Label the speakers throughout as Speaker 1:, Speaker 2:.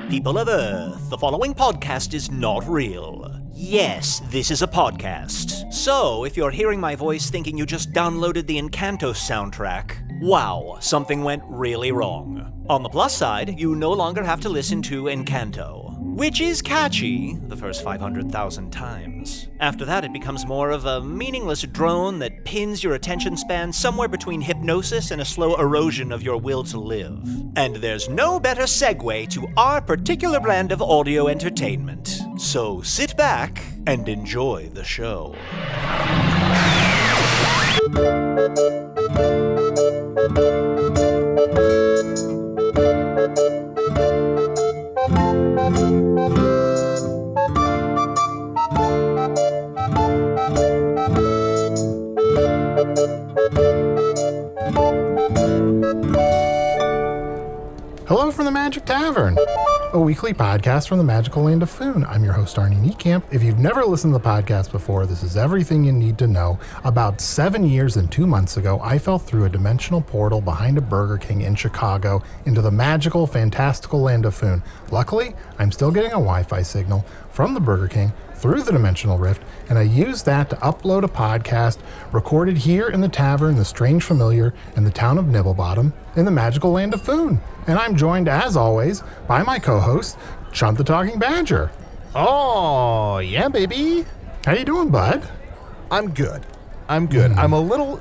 Speaker 1: People of Earth, the following podcast is not real. Yes, this is a podcast. So, if you're hearing my voice thinking you just downloaded the Encanto soundtrack, wow, something went really wrong. On the plus side, you no longer have to listen to Encanto, which is catchy the first 500,000 times. After that, it becomes more of a meaningless drone that pins your attention span somewhere between hypnosis and a slow erosion of your will to live. And there's no better segue to our particular brand of audio entertainment. So sit back and enjoy the show.
Speaker 2: Hello from the Magic Tavern, a weekly podcast from the magical land of Foon. I'm your host, Arnie Niekamp. If you've never listened to the podcast before, this is everything you need to know. About 7 years and 2 months ago, I fell through a dimensional portal behind a Burger King in Chicago into the magical, fantastical land of Foon. Luckily, I'm still getting a Wi-Fi signal from the Burger King through the dimensional rift, and I used that to upload a podcast recorded here in the tavern, the Strange Familiar, in the town of Nibblebottom, in the magical land of Foon. And I'm joined, as always, by my co-host, Chunt the Talking Badger.
Speaker 3: Oh, yeah, baby.
Speaker 2: How you doing, bud?
Speaker 3: I'm good. I'm a little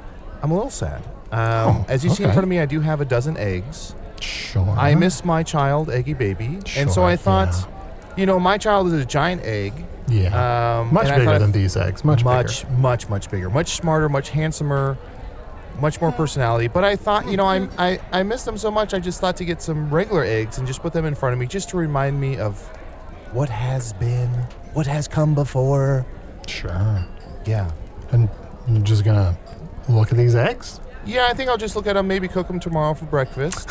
Speaker 3: sad. As you see in front of me, I do have a dozen eggs.
Speaker 2: Sure.
Speaker 3: I miss my child, Eggy Baby.
Speaker 2: Sure,
Speaker 3: and so I thought, my child is a giant egg.
Speaker 2: Yeah. Much bigger than these eggs. Much bigger.
Speaker 3: Much bigger. Much smarter, much handsomer, much more personality. But I thought, I miss them so much, I just thought to get some regular eggs and just put them in front of me just to remind me of what has been, what has come before.
Speaker 2: Sure.
Speaker 3: Yeah.
Speaker 2: And you're just gonna look at these eggs?
Speaker 3: Yeah, I think I'll just look at them, maybe cook them tomorrow for breakfast.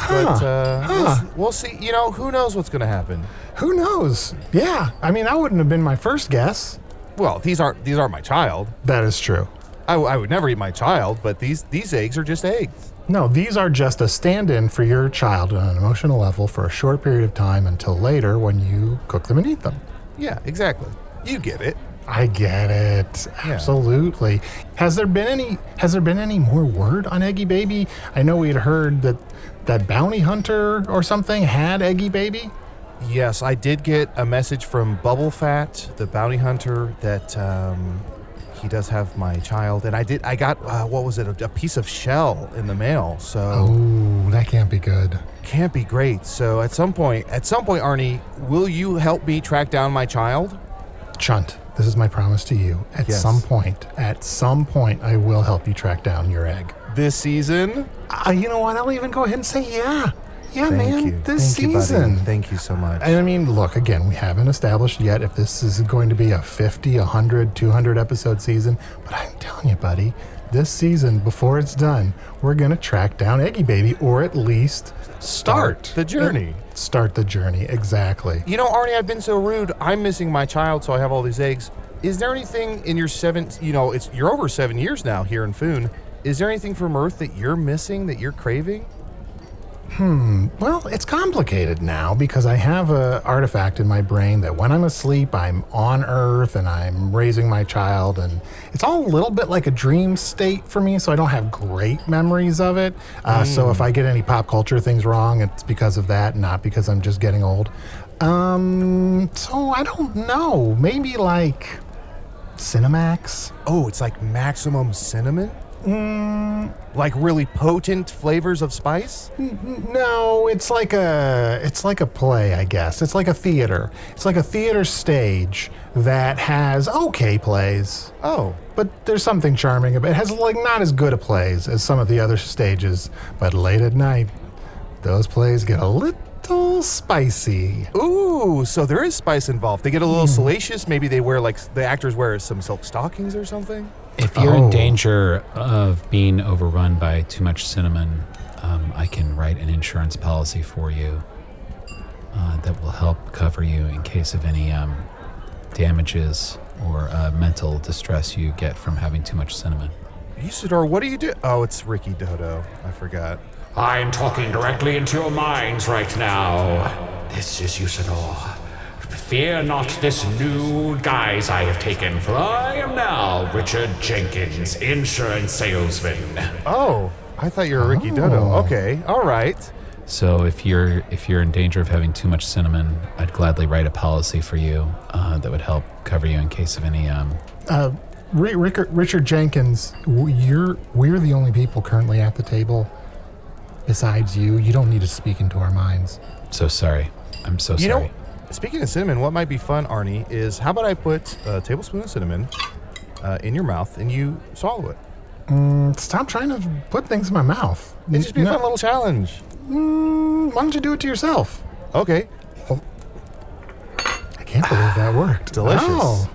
Speaker 3: We'll see. Who knows what's going to happen?
Speaker 2: Who knows? Yeah. I mean, that wouldn't have been my first guess.
Speaker 3: Well, these aren't my child.
Speaker 2: That is true.
Speaker 3: I would never eat my child, but these eggs are just eggs.
Speaker 2: No, these are just a stand-in for your child on an emotional level for a short period of time until later when you cook them and eat them.
Speaker 3: Yeah, exactly. You get it.
Speaker 2: I get it. Absolutely. Has there been any more word on Eggy Baby? I know we had heard that Bounty Hunter or something had Eggy Baby.
Speaker 3: Yes, I did get a message from Bubble Fat, the Bounty Hunter, that he does have my child, and I got a piece of shell in the mail. So
Speaker 2: that can't be good.
Speaker 3: Can't be great. So at some point, Arnie, will you help me track down my child?
Speaker 2: Chunt, this is my promise to you. At some point, I will help you track down your egg.
Speaker 3: This season?
Speaker 2: You know what? I'll even go ahead and say yeah. Yeah,
Speaker 3: Thank you.
Speaker 2: This season.
Speaker 3: Thank you so much.
Speaker 2: And I mean, look, again, we haven't established yet if this is going to be a 50, 100, 200 episode season. But I'm telling you, buddy, this season, before it's done, we're going to track down Eggy Baby, or at least start
Speaker 3: the journey.
Speaker 2: Start the journey, exactly.
Speaker 3: Arnie, I've been so rude. I'm missing my child, so I have all these eggs. Is there anything in your you're over 7 years now here in Foon. Is there anything from Earth that you're missing, that you're craving?
Speaker 2: Well, it's complicated now because I have an artifact in my brain that when I'm asleep, I'm on Earth and I'm raising my child, and it's all a little bit like a dream state for me, so I don't have great memories of it. So if I get any pop culture things wrong, it's because of that, not because I'm just getting old. So I don't know. Maybe like Cinemax?
Speaker 3: Oh, it's like maximum cinnamon? Like really potent flavors of spice?
Speaker 2: No, it's like a play, I guess. It's like a theater. It's like a theater stage that has okay plays.
Speaker 3: Oh.
Speaker 2: But there's something charming about it. It has like not as good a plays as some of the other stages, but late at night, those plays get a little spicy.
Speaker 3: Ooh, so there is spice involved. They get a little salacious. Maybe they wear the actors wear some silk stockings or something.
Speaker 4: If you're in danger of being overrun by too much cinnamon, I can write an insurance policy for you that will help cover you in case of any damages or mental distress you get from having too much cinnamon.
Speaker 3: Usidore, what do you do? Oh, it's Ricky Dodo. I forgot.
Speaker 5: I'm talking directly into your minds right now. This is Usidore. Fear not this new guise I have taken, for I am now Richard Jenkins, insurance salesman.
Speaker 3: Oh, I thought you were Ricky Dodo. Okay, all right.
Speaker 4: So if you're in danger of having too much cinnamon, I'd gladly write a policy for you that would help cover you in case of any.
Speaker 2: Richard Jenkins, we're the only people currently at the table. Besides you, you don't need to speak into our minds.
Speaker 4: So sorry. I'm so sorry.
Speaker 3: You know, speaking of cinnamon, what might be fun, Arnie, is how about I put a tablespoon of cinnamon in your mouth and you swallow it?
Speaker 2: Stop trying to put things in my mouth.
Speaker 3: It'd just be a fun little challenge.
Speaker 2: Why don't you do it to yourself?
Speaker 3: Okay.
Speaker 2: I can't believe that worked.
Speaker 3: Delicious.
Speaker 2: Oh,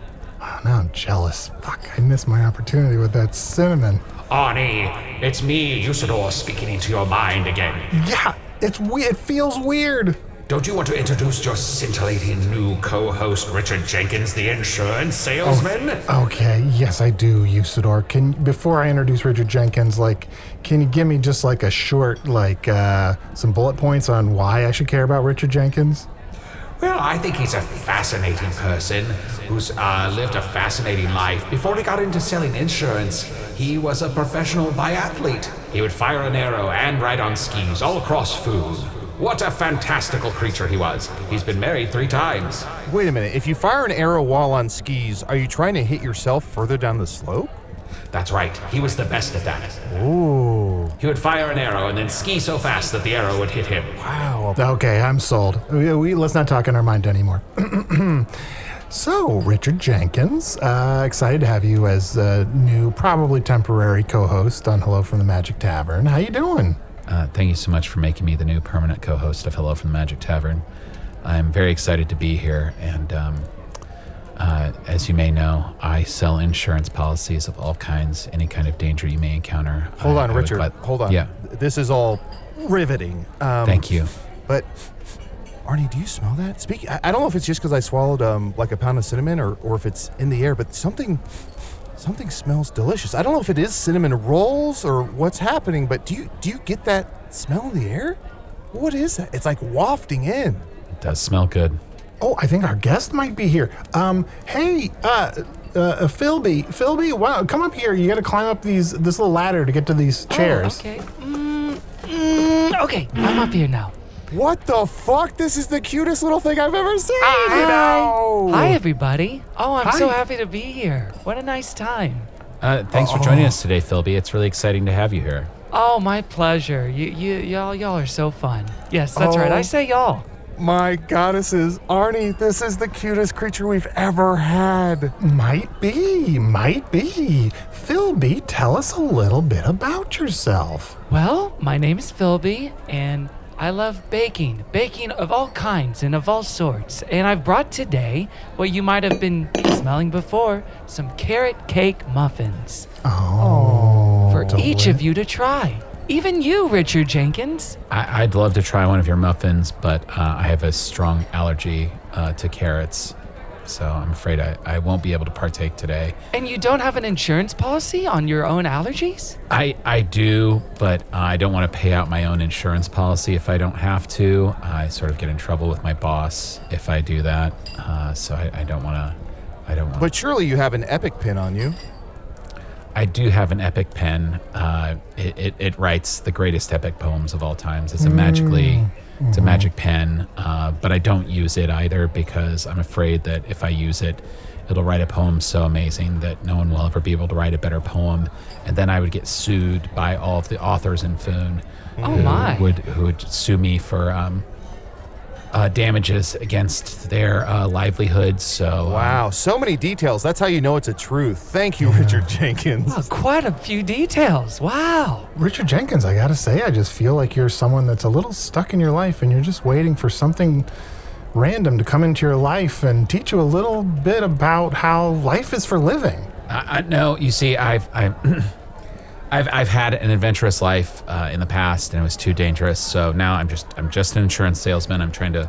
Speaker 2: now I'm jealous. Fuck, I missed my opportunity with that cinnamon.
Speaker 5: Arnie, it's me, Usidore, speaking into your mind again.
Speaker 2: Yeah, it feels weird.
Speaker 5: Don't you want to introduce your scintillating new co-host, Richard Jenkins, the insurance salesman?
Speaker 2: Okay, yes, I do, Usidore. Before I introduce Richard Jenkins, can you give me just a short, some bullet points on why I should care about Richard Jenkins?
Speaker 5: Well, I think he's a fascinating person who's lived a fascinating life. Before he got into selling insurance, he was a professional biathlete. He would fire an arrow and ride on skis all across food. What a fantastical creature he was. He's been married 3 times.
Speaker 3: Wait a minute. If you fire an arrow while on skis, are you trying to hit yourself further down the slope?
Speaker 5: That's right. He was the best at that.
Speaker 3: Ooh.
Speaker 5: He would fire an arrow and then ski so fast that the arrow would hit him.
Speaker 3: Wow.
Speaker 2: Okay, I'm sold. Let's not talk in our mind anymore. So, Richard Jenkins, excited to have you as a new, probably temporary co-host on Hello from the Magic Tavern. How you doing?
Speaker 4: Thank you so much for making me the new permanent co-host of Hello from the Magic Tavern. I'm very excited to be here, and as you may know, I sell insurance policies of all kinds, any kind of danger you may encounter.
Speaker 3: Hold on, Richard. Hold on.
Speaker 4: Yeah.
Speaker 3: This is all riveting.
Speaker 4: Thank you.
Speaker 3: But, Arnie, do you smell that? I don't know if it's just because I swallowed a pound of cinnamon or if it's in the air, but something smells delicious. I don't know if it is cinnamon rolls or what's happening, but do you get that smell in the air? What is that? It's like wafting in.
Speaker 4: It does smell good.
Speaker 2: Oh, I think our guest might be here. Hey, Philby, wow, come up here. You got to climb up this little ladder to get to these chairs.
Speaker 6: Oh, okay. Okay, I'm up here now.
Speaker 3: What the fuck? This is the cutest little thing I've ever seen.
Speaker 6: Hi, everybody. Oh, I'm so
Speaker 2: Hi.
Speaker 6: happy to be here. What a nice time.
Speaker 4: Thanks for joining us today, Philby. It's really exciting to have you here.
Speaker 6: Oh, my pleasure. Y'all are so fun. Yes, that's right. I say y'all.
Speaker 3: My goddesses, Arnie, this is the cutest creature we've ever had.
Speaker 2: Might be. Philby, tell us a little bit about yourself.
Speaker 6: Well, my name is Philby, and I love baking of all kinds and of all sorts. And I've brought today what you might have been smelling before, some carrot cake muffins. For each of you to try. Even you, Richard Jenkins.
Speaker 4: I'd love to try one of your muffins, but I have a strong allergy to carrots, so I'm afraid I won't be able to partake today.
Speaker 6: And you don't have an insurance policy on your own allergies?
Speaker 4: I do, but I don't want to pay out my own insurance policy if I don't have to. I sort of get in trouble with my boss if I do that, so I don't want to.
Speaker 3: But surely you have an epic pin on you.
Speaker 4: I do have an epic pen. It writes the greatest epic poems of all times. It's a magic pen, but I don't use it either because I'm afraid that if I use it, it'll write a poem so amazing that no one will ever be able to write a better poem, and then I would get sued by all of the authors in Foon, who would sue me for damages against their livelihoods. So
Speaker 3: wow, so many details. That's how you know it's a truth. Thank you, Richard Jenkins.
Speaker 6: Oh, quite a few details. Wow.
Speaker 2: Richard Jenkins, I gotta say, I just feel like you're someone that's a little stuck in your life and you're just waiting for something random to come into your life and teach you a little bit about how life is for living.
Speaker 4: No, you see, I've had an adventurous life in the past, and it was too dangerous. So now I'm just an insurance salesman. I'm trying to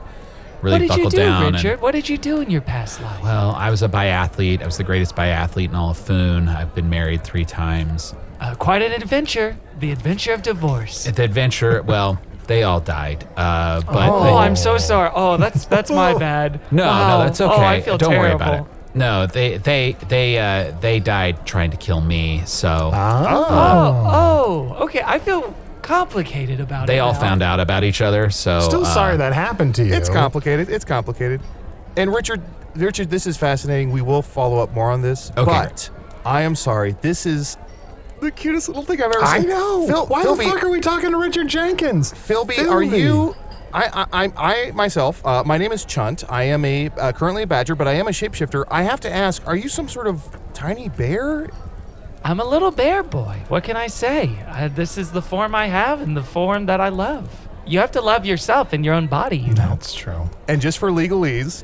Speaker 4: really buckle down.
Speaker 6: Richard? What did you do in your past life?
Speaker 4: Well, I was a biathlete. I was the greatest biathlete in all of Foon. I've been married 3 times.
Speaker 6: Quite an adventure. The adventure of divorce.
Speaker 4: The adventure, well, they all died.
Speaker 6: I'm so sorry. Oh, that's my bad.
Speaker 4: No, that's okay.
Speaker 6: Oh, I feel
Speaker 4: Don't
Speaker 6: terrible.
Speaker 4: worry about it. No, they died trying to kill me. So
Speaker 6: Okay. I feel complicated about it.
Speaker 4: they all found out about each other. So
Speaker 2: Still sorry that happened to you.
Speaker 3: It's complicated. And Richard, this is fascinating. We will follow up more on this.
Speaker 4: Okay.
Speaker 3: But I am sorry. This is the cutest little thing I've ever
Speaker 2: I
Speaker 3: seen.
Speaker 2: know. Why
Speaker 3: Philby,
Speaker 2: the fuck are we talking to Richard Jenkins?
Speaker 3: Philby, are you? I myself, my name is Chunt. I am currently a badger, but I am a shapeshifter. I have to ask, are you some sort of tiny bear?
Speaker 6: I'm a little bear boy. What can I say? This is the form I have and the form that I love. You have to love yourself and your own body. You know?
Speaker 2: That's true.
Speaker 3: And just for legalese,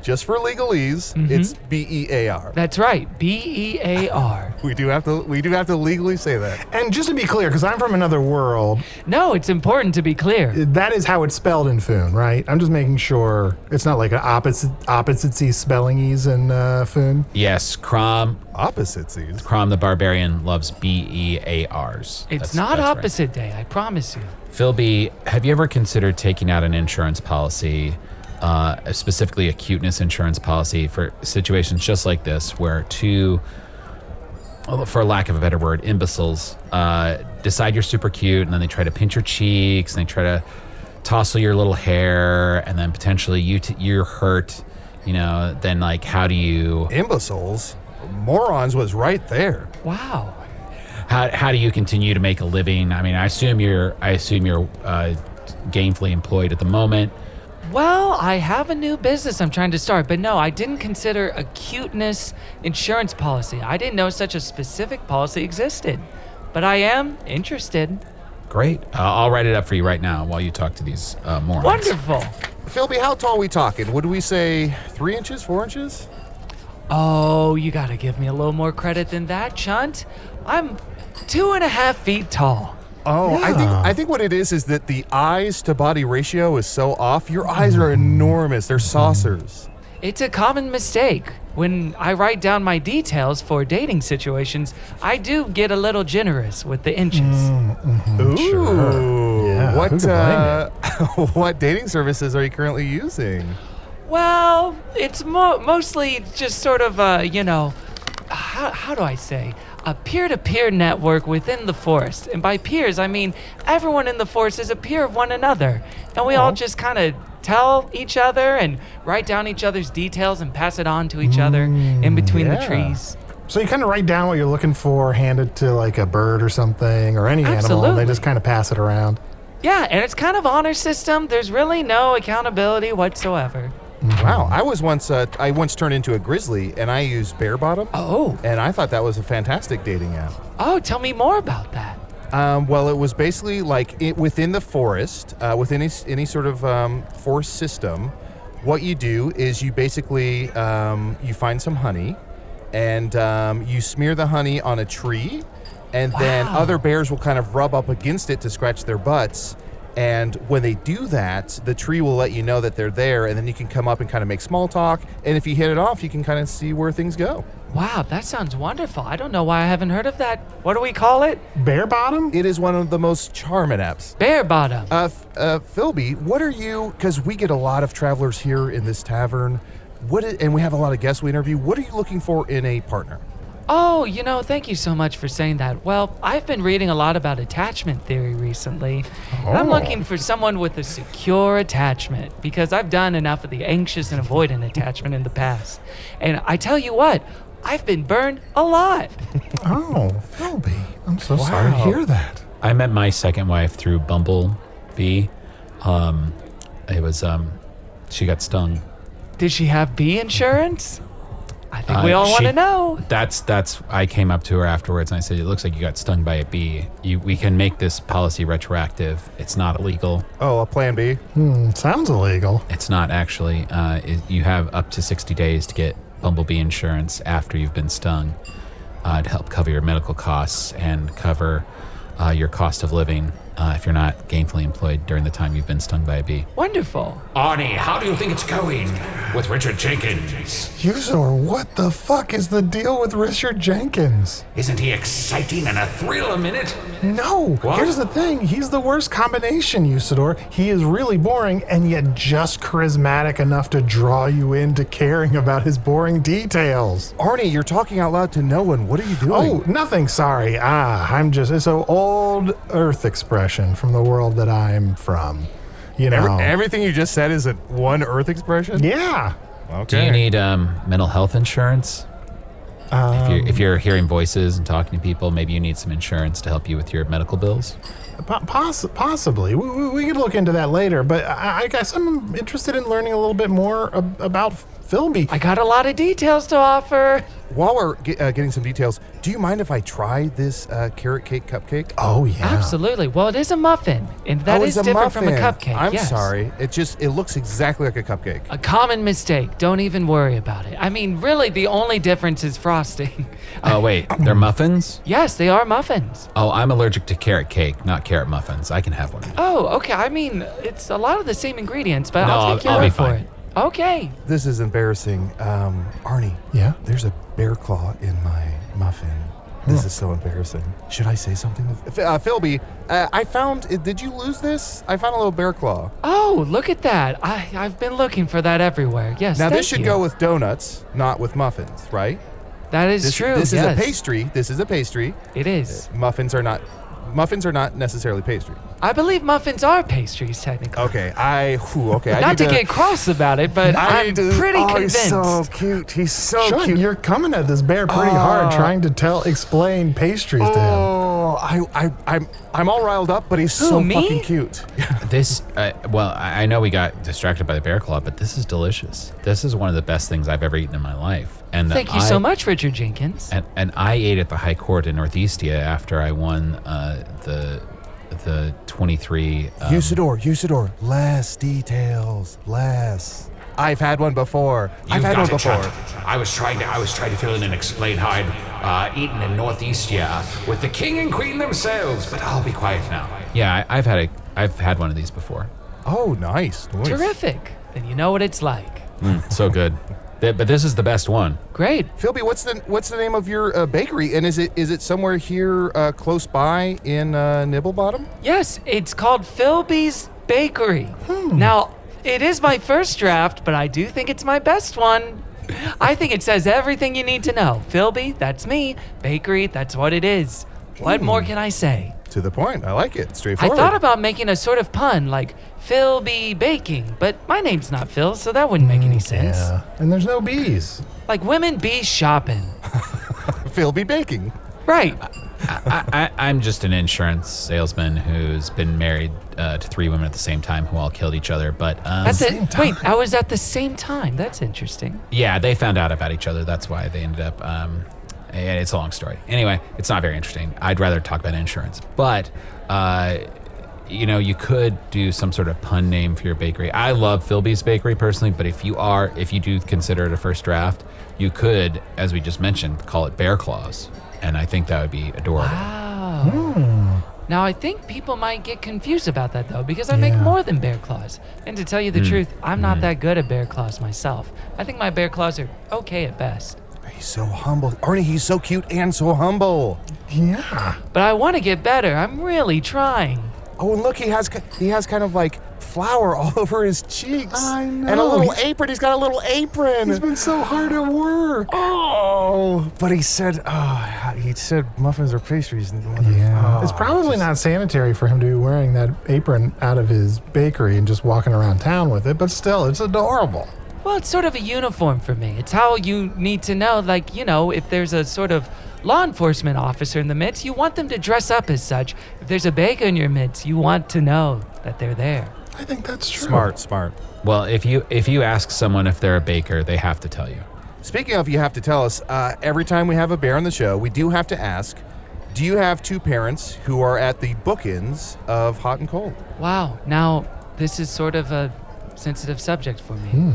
Speaker 3: it's BEAR.
Speaker 6: That's right, BEAR.
Speaker 3: We do have to legally say that.
Speaker 2: And just to be clear, because I'm from another world,
Speaker 6: No, it's important to be clear.
Speaker 2: that is how it's spelled in Foon, right? I'm just making sure it's not like an opposite-y spellingese in Foon.
Speaker 4: yes, Crom
Speaker 3: Opposites.
Speaker 4: the Barbarian loves BEARs.
Speaker 6: It's
Speaker 4: That's
Speaker 6: not
Speaker 4: right.
Speaker 6: opposite day, I promise you.
Speaker 4: Philby, have you ever considered taking out an insurance policy, specifically a cuteness insurance policy for situations just like this, where 2, for lack of a better word, imbeciles decide you're super cute, and then they try to pinch your cheeks, and they try to tousle your little hair, and then potentially you're hurt, then like how do you...
Speaker 3: Imbeciles? Morons was right there.
Speaker 6: Wow.
Speaker 4: How do you continue to make a living? I mean, I assume you're gainfully employed at the moment.
Speaker 6: Well, I have a new business I'm trying to start, but no, I didn't consider a cuteness insurance policy. I didn't know such a specific policy existed, but I am interested.
Speaker 4: Great. I'll write it up for you right now while you talk to these morons.
Speaker 6: Wonderful.
Speaker 3: Philby, how tall are we talking? Would we say 3 inches, 4 inches?
Speaker 6: Oh, you gotta give me a little more credit than that, Chunt. I'm 2.5 feet tall.
Speaker 3: Oh,
Speaker 2: Yeah.
Speaker 3: I think what it is that the eyes to body ratio is so off. Your eyes are enormous. They're saucers.
Speaker 6: It's a common mistake. When I write down my details for dating situations, I do get a little generous with the inches.
Speaker 3: Ooh.
Speaker 2: Sure. Yeah,
Speaker 3: What
Speaker 2: who could blame
Speaker 3: what dating services are you currently using?
Speaker 6: Well, it's mostly just sort of how do I say? A peer-to-peer network within the forest. And by peers, I mean everyone in the forest is a peer of one another. And we all just kind of tell each other and write down each other's details and pass it on to each other in between the
Speaker 3: yeah.
Speaker 6: trees.
Speaker 2: So you kind of write down what you're looking for, hand it to like a bird or something, or any animal, and
Speaker 6: Absolutely.
Speaker 2: they just kind of pass it around.
Speaker 6: Yeah, and it's kind of honor system. There's really no accountability whatsoever.
Speaker 3: Wow, I once turned into a grizzly and I used Bear Bottom.
Speaker 6: Oh.
Speaker 3: And I thought that was a fantastic dating app.
Speaker 6: Oh, tell me more about that.
Speaker 3: Well, it was basically like within the forest, within any sort of forest system. What you do is you basically you find some honey, and you smear the honey on a tree, and then
Speaker 6: Wow.
Speaker 3: other bears will kind of rub up against it to scratch their butts. And when they do that, the tree will let you know that they're there, and then you can come up and kind of make small talk. And if you hit it off, you can kind of see where things go.
Speaker 6: Wow, that sounds wonderful. I don't know why I haven't heard of that. What do we call it?
Speaker 2: Bare bottom?
Speaker 3: It is one of the most charming apps.
Speaker 6: Bear bottom.
Speaker 3: Philby, what are you, because we get a lot of travelers here in this tavern, and we have a lot of guests we interview, what are you looking for in a partner?
Speaker 6: Oh, thank you so much for saying that. Well, I've been reading a lot about attachment theory recently. And I'm looking for someone with a secure attachment because I've done enough of the anxious and avoidant attachment in the past. And I tell you what, I've been burned a lot.
Speaker 2: Oh, Philby. I'm so sorry to hear that.
Speaker 4: I met my second wife through Bumblebee. It was she got stung.
Speaker 6: Did she have bee insurance? I think we all want to know.
Speaker 4: That's I came up to her afterwards and I said, it looks like you got stung by a bee. We can make this policy retroactive. It's not illegal.
Speaker 3: Oh, a plan B?
Speaker 2: Sounds illegal.
Speaker 4: It's not actually. You have up to 60 days to get Bumblebee insurance after you've been stung to help cover your medical costs and cover your cost of living if you're not gainfully employed during the time you've been stung by a bee.
Speaker 6: Wonderful.
Speaker 5: Arnie, how do you think it's going with Richard Jenkins?
Speaker 2: Usidore, what the fuck is the deal with Richard Jenkins?
Speaker 5: Isn't he exciting and a thrill a minute?
Speaker 2: No.
Speaker 5: What?
Speaker 2: Here's the thing. He's the worst combination, Usidore. He is really boring and yet just charismatic enough to draw you into caring about his boring details.
Speaker 3: Arnie, you're talking out loud to no one. What are you doing?
Speaker 2: Oh, nothing. Sorry. It's an old Earth expression from the world that I'm from. You know.
Speaker 3: Everything you just said is a one Earth expression?
Speaker 2: Yeah.
Speaker 3: Okay.
Speaker 4: Do you need mental health insurance? If you're hearing voices and talking to people, maybe you need some insurance to help you with your medical bills.
Speaker 2: Possibly. We could look into that later, but I guess I'm interested in learning a little bit more about Philby.
Speaker 6: I got a lot of details to offer.
Speaker 3: While we're getting some details, do you mind if I try this carrot cake cupcake?
Speaker 2: Oh, yeah.
Speaker 6: Absolutely. Well, it is a muffin, and that is
Speaker 3: it's a
Speaker 6: different from a
Speaker 3: muffin.
Speaker 6: cupcake.
Speaker 3: I'm
Speaker 6: yes.
Speaker 3: sorry. It looks exactly like a cupcake.
Speaker 6: A common mistake. Don't even worry about it. I mean, really, the only difference is frosting.
Speaker 4: Oh, wait, they're muffins?
Speaker 6: Yes, they are muffins.
Speaker 4: Oh, I'm allergic to carrot cake, not carrot muffins. I can have one.
Speaker 6: Oh, okay. I mean, it's a lot of the same ingredients, but
Speaker 4: No,
Speaker 6: I'll take your
Speaker 4: I'll be
Speaker 6: word for
Speaker 4: fine.
Speaker 6: it. Okay.
Speaker 3: This is embarrassing. Arnie.
Speaker 2: Yeah?
Speaker 3: There's a bear claw in my muffin. This is so embarrassing. Should I say something? Philby, I found... Did you lose this? I found a little bear claw.
Speaker 6: Oh, look at that. I've been looking for that everywhere. Yes,
Speaker 3: Now,
Speaker 6: thank
Speaker 3: this should
Speaker 6: you.
Speaker 3: go with donuts, not with muffins, right?
Speaker 6: That is true,
Speaker 3: This
Speaker 6: yes.
Speaker 3: is a pastry. This is a pastry.
Speaker 6: It is.
Speaker 3: Muffins are not necessarily pastry.
Speaker 6: I believe muffins are pastries, technically.
Speaker 3: Okay, okay.
Speaker 6: Not to get cross about it, but I'm pretty convinced.
Speaker 3: He's so cute. He's so
Speaker 2: Sean,
Speaker 3: cute.
Speaker 2: you're coming at this bear pretty hard, trying to explain pastries to him.
Speaker 3: Oh, I'm all riled up, but he's so
Speaker 6: me?
Speaker 3: fucking cute.
Speaker 4: This, I know we got distracted by the bear claw, but this is delicious. This is one of the best things I've ever eaten in my life. And
Speaker 6: Thank you so much, Richard Jenkins.
Speaker 4: And I ate at the High Court in Northeastia after I won the 23.
Speaker 3: Usidore, less details, less. I've had one before.
Speaker 5: You've got it, Chunt. I was trying to fill in and explain how I'd eaten in Northeastia with the king and queen themselves, but I'll be quiet now.
Speaker 4: Yeah, I've had one of these before.
Speaker 3: Oh, nice.
Speaker 6: Terrific. Then you know what it's like.
Speaker 4: So good. But this is the best one.
Speaker 6: Great.
Speaker 3: Philby, what's the name of your bakery, and is it somewhere here close by in Nibblebottom?
Speaker 6: Yes, it's called Philby's Bakery. Now, it is my first draft, but I do think it's my best one. I think it says everything you need to know. Philby, that's me. Bakery, that's what it is. What more can I say?
Speaker 3: To the point. I like it.
Speaker 6: I
Speaker 3: Straightforward.
Speaker 6: thought about making a sort of pun, like Philby Baking, but my name's not Phil, so that wouldn't make any sense.
Speaker 2: Yeah, and there's no bees.
Speaker 6: Like women bee shopping.
Speaker 3: Philby Baking.
Speaker 6: Right.
Speaker 4: I'm just an insurance salesman who's been married to 3 women at the same time who all killed each other. But
Speaker 6: Wait, I was at the same time. That's interesting.
Speaker 4: yeah, they found out about each other. That's why they ended up. It's a long story. Anyway, it's not very interesting. I'd rather talk about insurance. But you could do some sort of pun name for your bakery. I love Philby's Bakery personally, but if you do consider it a first draft, you could, as we just mentioned, call it Bear Claws. And I think that would be adorable.
Speaker 6: Wow. Now, I think people might get confused about that, though, because I make more than bear claws. And to tell you the truth, I'm not that good at bear claws myself. I think my bear claws are okay at best.
Speaker 3: He's so humble. Arnie, he's so cute and so humble.
Speaker 2: Yeah.
Speaker 6: But I want to get better. I'm really trying.
Speaker 3: Oh, and look, he has kind of like flour all over his cheeks.
Speaker 2: I know.
Speaker 3: And a little apron. He's got a little apron.
Speaker 2: He's been so hard at work.
Speaker 3: Oh, but he said muffins or pastries.
Speaker 2: Yeah. It's probably not sanitary for him to be wearing that apron out of his bakery and just walking around town with it, but still, it's adorable.
Speaker 6: Well, it's sort of a uniform for me. It's how you need to know, like, if there's a sort of law enforcement officer in the midst, you want them to dress up as such. If there's a baker in your midst, you want to know that they're there.
Speaker 2: I think that's true.
Speaker 3: Smart.
Speaker 4: Well, if you ask someone if they're a baker, they have to tell you.
Speaker 3: Speaking of, you have to tell us, every time we have a bear on the show, we do have to ask, do you have 2 parents who are at the bookends of hot and cold?
Speaker 6: Wow. Now, this is sort of a sensitive subject for me.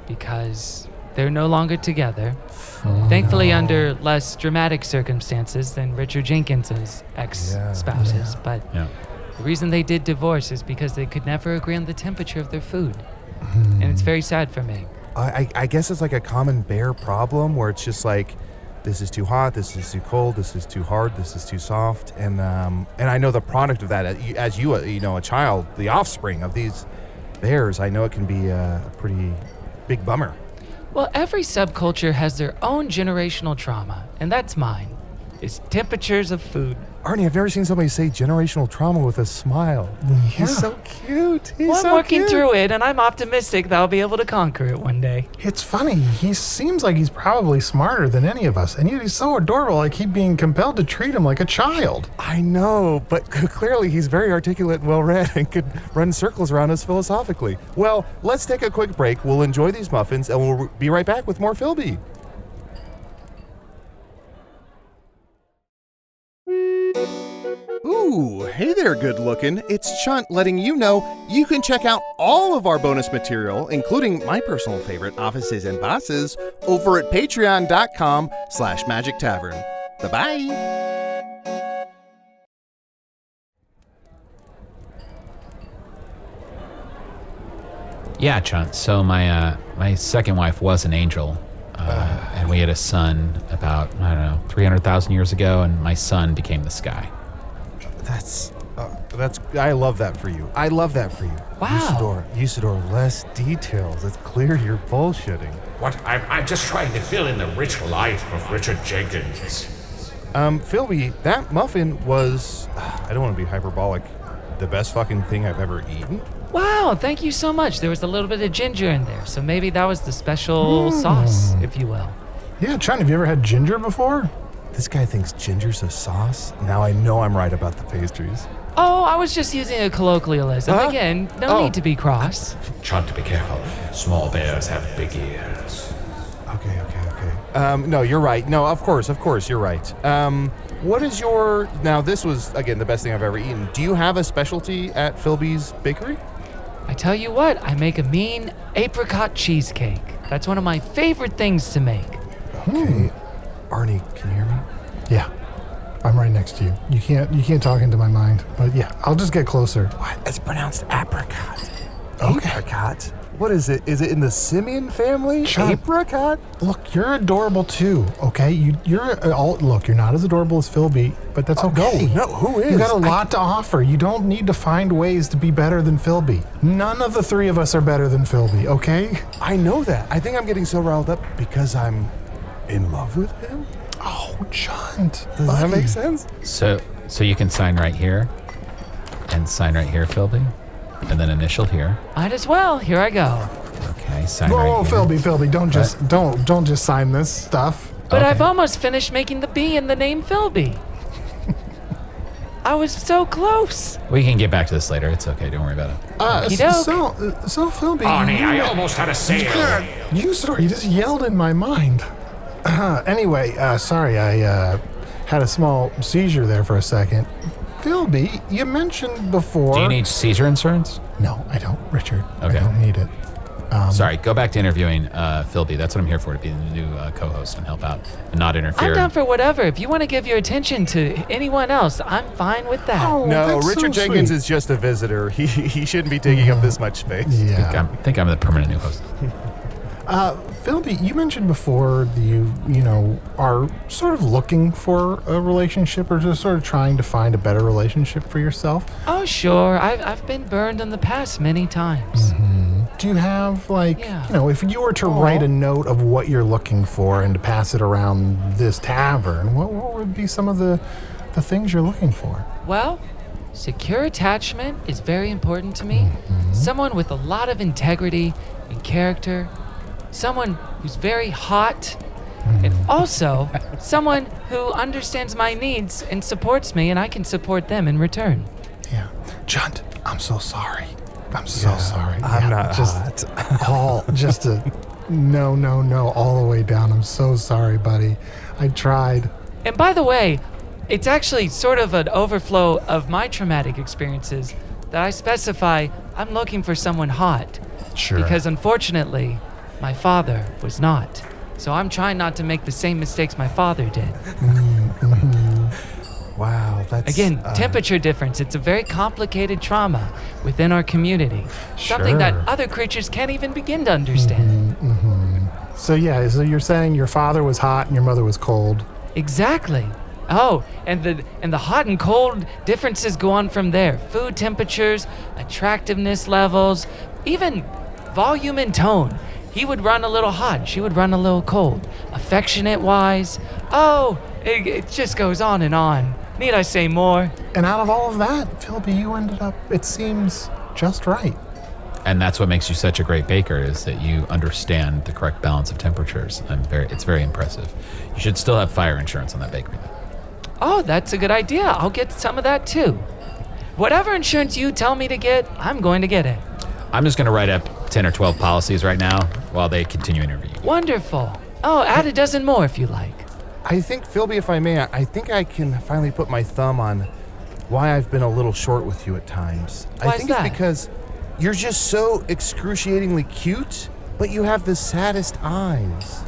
Speaker 6: Because they're no longer together. Thankfully, under less dramatic circumstances than Richard Jenkins' ex-spouses.
Speaker 3: Yeah.
Speaker 6: But The reason they did divorce is because they could never agree on the temperature of their food. And it's very sad for me.
Speaker 3: I guess it's like a common bear problem where it's just like, this is too hot, this is too cold, this is too hard, this is too soft, and I know the product of that, as you know, a child, the offspring of these bears, I know it can be a pretty big bummer.
Speaker 6: Well, every subculture has their own generational trauma, and that's mine. It's temperatures of food.
Speaker 3: Arnie, I've never seen somebody say generational trauma with a smile. He's so cute.
Speaker 6: I'm working through it, and I'm optimistic that I'll be able to conquer it one day.
Speaker 2: It's funny. He seems like he's probably smarter than any of us, and yet he's so adorable. I keep being compelled to treat him like a child.
Speaker 3: I know, but clearly he's very articulate and well-read and could run circles around us philosophically. Well, let's take a quick break. We'll enjoy these muffins, and we'll be right back with more Philby.
Speaker 7: Ooh, hey there, good looking. It's Chunt letting you know you can check out all of our bonus material, including my personal favorite, Offices and Bosses, over at patreon.com/Magic Tavern. Bye-bye.
Speaker 4: Yeah, Chunt. So my second wife was an angel, and we had a son about, 300,000 years ago, and my son became this guy.
Speaker 3: That's I love that for you. I love that for you.
Speaker 6: Wow.
Speaker 3: Usidore, less details. It's clear you're bullshitting.
Speaker 5: What? I'm just trying to fill in the rich life of Richard Jenkins.
Speaker 3: Philby, that muffin was, I don't want to be hyperbolic, the best fucking thing I've ever eaten.
Speaker 6: Wow, thank you so much. There was a little bit of ginger in there, so maybe that was the special sauce, if you will.
Speaker 2: Yeah, Chunt, have you ever had ginger before?
Speaker 3: This guy thinks ginger's a sauce. Now I know I'm right about the pastries.
Speaker 6: Oh, I was just using a colloquialism.
Speaker 3: Huh?
Speaker 6: Again, no need to be cross.
Speaker 5: Chunt, be careful. Small bears have big ears.
Speaker 3: Okay. No, you're right. No, of course, you're right. What is your... Now, this was, again, the best thing I've ever eaten. Do you have a specialty at Philby's Bakery?
Speaker 6: I tell you what, I make a mean apricot cheesecake. That's one of my favorite things to make.
Speaker 3: Okay. Arnie, can you hear me?
Speaker 2: Yeah, I'm right next to you. You can't talk into my mind, but yeah, I'll just get closer.
Speaker 3: What? It's pronounced apricot.
Speaker 2: Okay.
Speaker 3: Apricot? What is it? Is it in the simian family?
Speaker 2: Chunt.
Speaker 3: Apricot?
Speaker 2: Look, you're adorable too, okay? Look, you're not as adorable as Philby, but that's okay.
Speaker 3: No, who is?
Speaker 2: You got a lot to offer. You don't need to find ways to be better than Philby. None of the three of us are better than Philby, okay?
Speaker 3: I know that. I think I'm getting so riled up because I'm in love with him.
Speaker 2: Oh, Chunt.
Speaker 3: Does that make sense?
Speaker 4: So you can sign right here, and sign right here, Philby, and then initial here.
Speaker 6: Might as well. Here I go.
Speaker 4: Okay, sign
Speaker 2: Whoa,
Speaker 4: right here.
Speaker 2: Philby, don't just sign this stuff.
Speaker 6: But
Speaker 4: Okay.
Speaker 6: I've almost finished making the B in the name Philby. I was so close.
Speaker 4: We can get back to this later. It's okay. Don't worry about it.
Speaker 2: So Philby.
Speaker 5: Arnie, I almost had a sale.
Speaker 2: Usidore, you just yelled in my mind. Anyway, sorry, I had a small seizure there for a second. Philby, you mentioned before...
Speaker 4: Do you need seizure insurance?
Speaker 2: No, I don't, Richard.
Speaker 4: Okay.
Speaker 2: I don't need it.
Speaker 4: Sorry, go back to interviewing Philby. That's what I'm here for, to be the new co-host and help out and not interfere.
Speaker 6: I'm down for whatever. If you want to give your attention to anyone else, I'm fine with that.
Speaker 2: Oh,
Speaker 3: No,
Speaker 2: that's
Speaker 3: Richard
Speaker 2: so
Speaker 3: Jenkins
Speaker 2: sweet.
Speaker 3: is just a visitor. He shouldn't be taking up this much space.
Speaker 2: Yeah.
Speaker 4: I think I'm the permanent new host.
Speaker 2: Philby, you mentioned before that you are sort of looking for a relationship or just sort of trying to find a better relationship for yourself.
Speaker 6: Oh, sure. I've been burned in the past many times.
Speaker 2: Do you have,
Speaker 6: Yeah.
Speaker 2: if you were to write a note of what you're looking for and to pass it around this tavern, what would be some of the things you're looking for?
Speaker 6: Well, secure attachment is very important to me. Someone with a lot of integrity and character. Someone who's very hot. And also, someone who understands my needs and supports me, and I can support them in return.
Speaker 2: Yeah. Chunt, I'm so sorry. I'm so sorry.
Speaker 3: I'm not
Speaker 2: just no, all the way down. I'm so sorry, buddy. I tried.
Speaker 6: And by the way, it's actually sort of an overflow of my traumatic experiences that I specify I'm looking for someone hot.
Speaker 2: Sure.
Speaker 6: Because unfortunately, my father was not. So I'm trying not to make the same mistakes my father did.
Speaker 3: Wow, that's...
Speaker 6: Again, temperature difference. It's a very complicated trauma within our community. Something that other creatures can't even begin to understand.
Speaker 2: So you're saying your father was hot and your mother was cold.
Speaker 6: Exactly. Oh, and the hot and cold differences go on from there. Food temperatures, attractiveness levels, even volume and tone. He would run a little hot, she would run a little cold. Affectionate-wise, it just goes on and on. Need I say more?
Speaker 2: And out of all of that, Philby, you ended up, it seems, just right.
Speaker 4: And that's what makes you such a great baker, is that you understand the correct balance of temperatures. It's very impressive. You should still have fire insurance on that bakery.
Speaker 6: Oh, that's a good idea. I'll get some of that too. Whatever insurance you tell me to get, I'm going to get it.
Speaker 4: I'm just going to write up 10 or 12 policies right now while they continue interviewing.
Speaker 6: Wonderful. Oh, add a dozen more if you like.
Speaker 3: I think, Philby, if I may, I think I can finally put my thumb on why I've been a little short with you at times.
Speaker 6: Why
Speaker 3: I think
Speaker 6: is that?
Speaker 3: It's because you're just so excruciatingly cute, but you have the saddest eyes.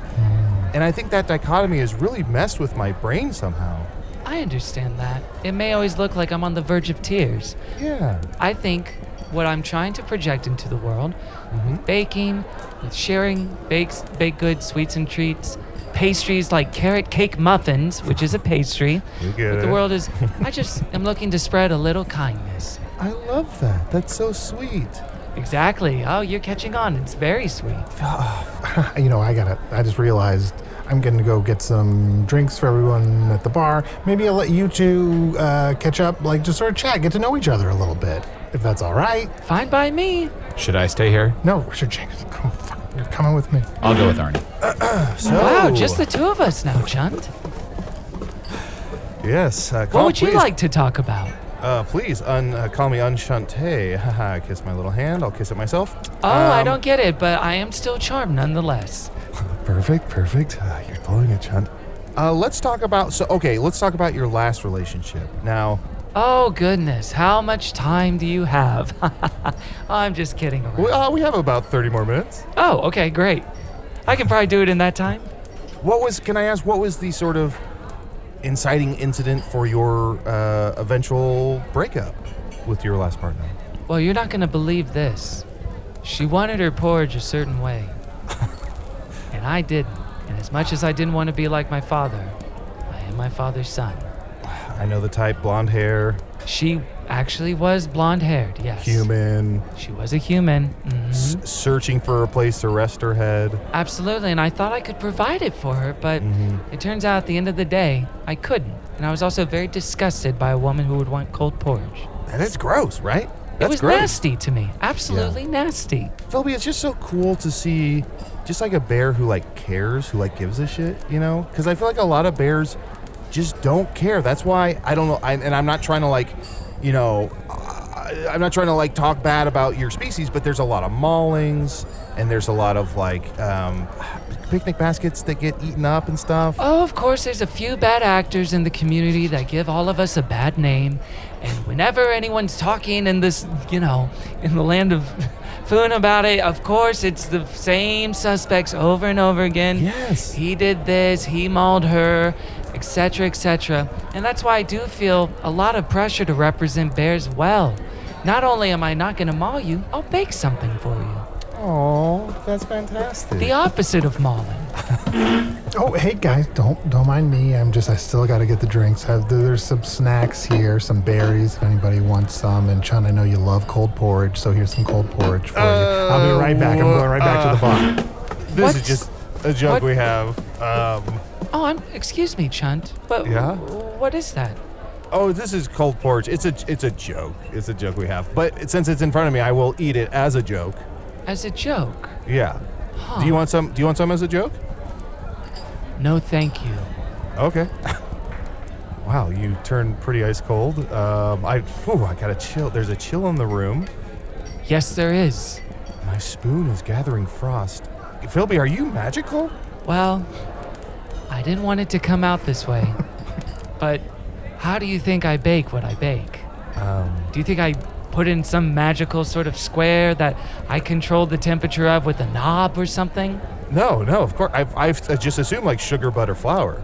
Speaker 3: And I think that dichotomy has really messed with my brain somehow.
Speaker 6: I understand that. It may always look like I'm on the verge of tears.
Speaker 3: Yeah.
Speaker 6: I think what I'm trying to project into the world, with baking, with sharing baked goods, sweets and treats, pastries like carrot cake muffins, which is a pastry.
Speaker 3: You get
Speaker 6: But the
Speaker 3: it.
Speaker 6: world is, I just am looking to spread a little kindness.
Speaker 3: I love that. That's so sweet.
Speaker 6: Exactly. Oh, you're catching on. It's very sweet.
Speaker 2: I just realized I'm going to go get some drinks for everyone at the bar. Maybe I'll let you two catch up, just sort of chat, get to know each other a little bit, if that's all right.
Speaker 6: Fine by me.
Speaker 4: Should I stay here?
Speaker 2: No, Richard Jenkins, you're coming with me.
Speaker 4: I'll go with Arnie.
Speaker 6: Wow, just the two of us now, Chunt.
Speaker 3: Yes.
Speaker 6: What would you like to talk about?
Speaker 3: Please, call me Unshante. Haha, kiss my little hand. I'll kiss it myself.
Speaker 6: Oh, I don't get it, but I am still charmed nonetheless.
Speaker 3: Perfect. You're pulling it, Chunt. Let's talk about your last relationship. Now,
Speaker 6: Oh, goodness. How much time do you have? I'm just kidding around.
Speaker 3: we have about 30 more minutes.
Speaker 6: Oh, okay, great. I can probably do it in that time.
Speaker 3: Can I ask, what was the sort of inciting incident for your eventual breakup with your last partner?
Speaker 6: Well, you're not going to believe this. She wanted her porridge a certain way. And I didn't. And as much as I didn't want to be like my father, I am my father's son.
Speaker 3: I know the type, blonde hair.
Speaker 6: She actually was blonde-haired, yes.
Speaker 3: Human.
Speaker 6: She was a human. Mhm.
Speaker 3: Searching for a place to rest her head.
Speaker 6: Absolutely, and I thought I could provide it for her, but it turns out at the end of the day, I couldn't. And I was also very disgusted by a woman who would want cold porridge.
Speaker 3: That is gross, right?
Speaker 6: It
Speaker 3: That's
Speaker 6: was
Speaker 3: gross.
Speaker 6: nasty to me. Absolutely nasty.
Speaker 3: Philby, it's just so cool to see just a bear who cares, who gives a shit, Because I feel like a lot of bears just don't care. That's why I don't know. And I'm not trying to I'm not trying to talk bad about your species, but there's a lot of maulings and there's a lot of picnic baskets that get eaten up and stuff.
Speaker 6: Oh, of course, there's a few bad actors in the community that give all of us a bad name. And whenever anyone's talking in this, in the land of Foon about it, of course, it's the same suspects over and over again.
Speaker 3: Yes.
Speaker 6: He did this, he mauled her, etc., etc. And that's why I do feel a lot of pressure to represent bears well. Not only am I not going to maul you, I'll bake something for you.
Speaker 3: Oh, that's fantastic.
Speaker 6: The opposite of mauling.
Speaker 2: Oh, hey guys, don't mind me. I still got to get the drinks. There's some snacks here, some berries if anybody wants some. And Chunt, I know you love cold porridge, so here's some cold porridge for you. I'll be right back. I'm going right back to the bar.
Speaker 3: This is just a joke we have.
Speaker 6: Excuse me, Chunt. But
Speaker 3: Yeah?
Speaker 6: What is that?
Speaker 3: Oh, this is cold porridge. It's a joke. It's a joke we have. But since it's in front of me, I will eat it as a joke.
Speaker 6: As a joke?
Speaker 3: Yeah.
Speaker 6: Huh.
Speaker 3: Do you want some as a joke?
Speaker 6: No, thank you.
Speaker 3: Okay. Wow, you turned pretty ice cold. I got a chill. There's a chill in the room.
Speaker 6: Yes, there is.
Speaker 3: My spoon is gathering frost. Philby, are you magical?
Speaker 6: Well, I didn't want it to come out this way. But how do you think I bake what I bake? Do you think I put in some magical sort of square that I control the temperature of with a knob or something?
Speaker 3: No, of course. I've just assumed sugar, butter, flour.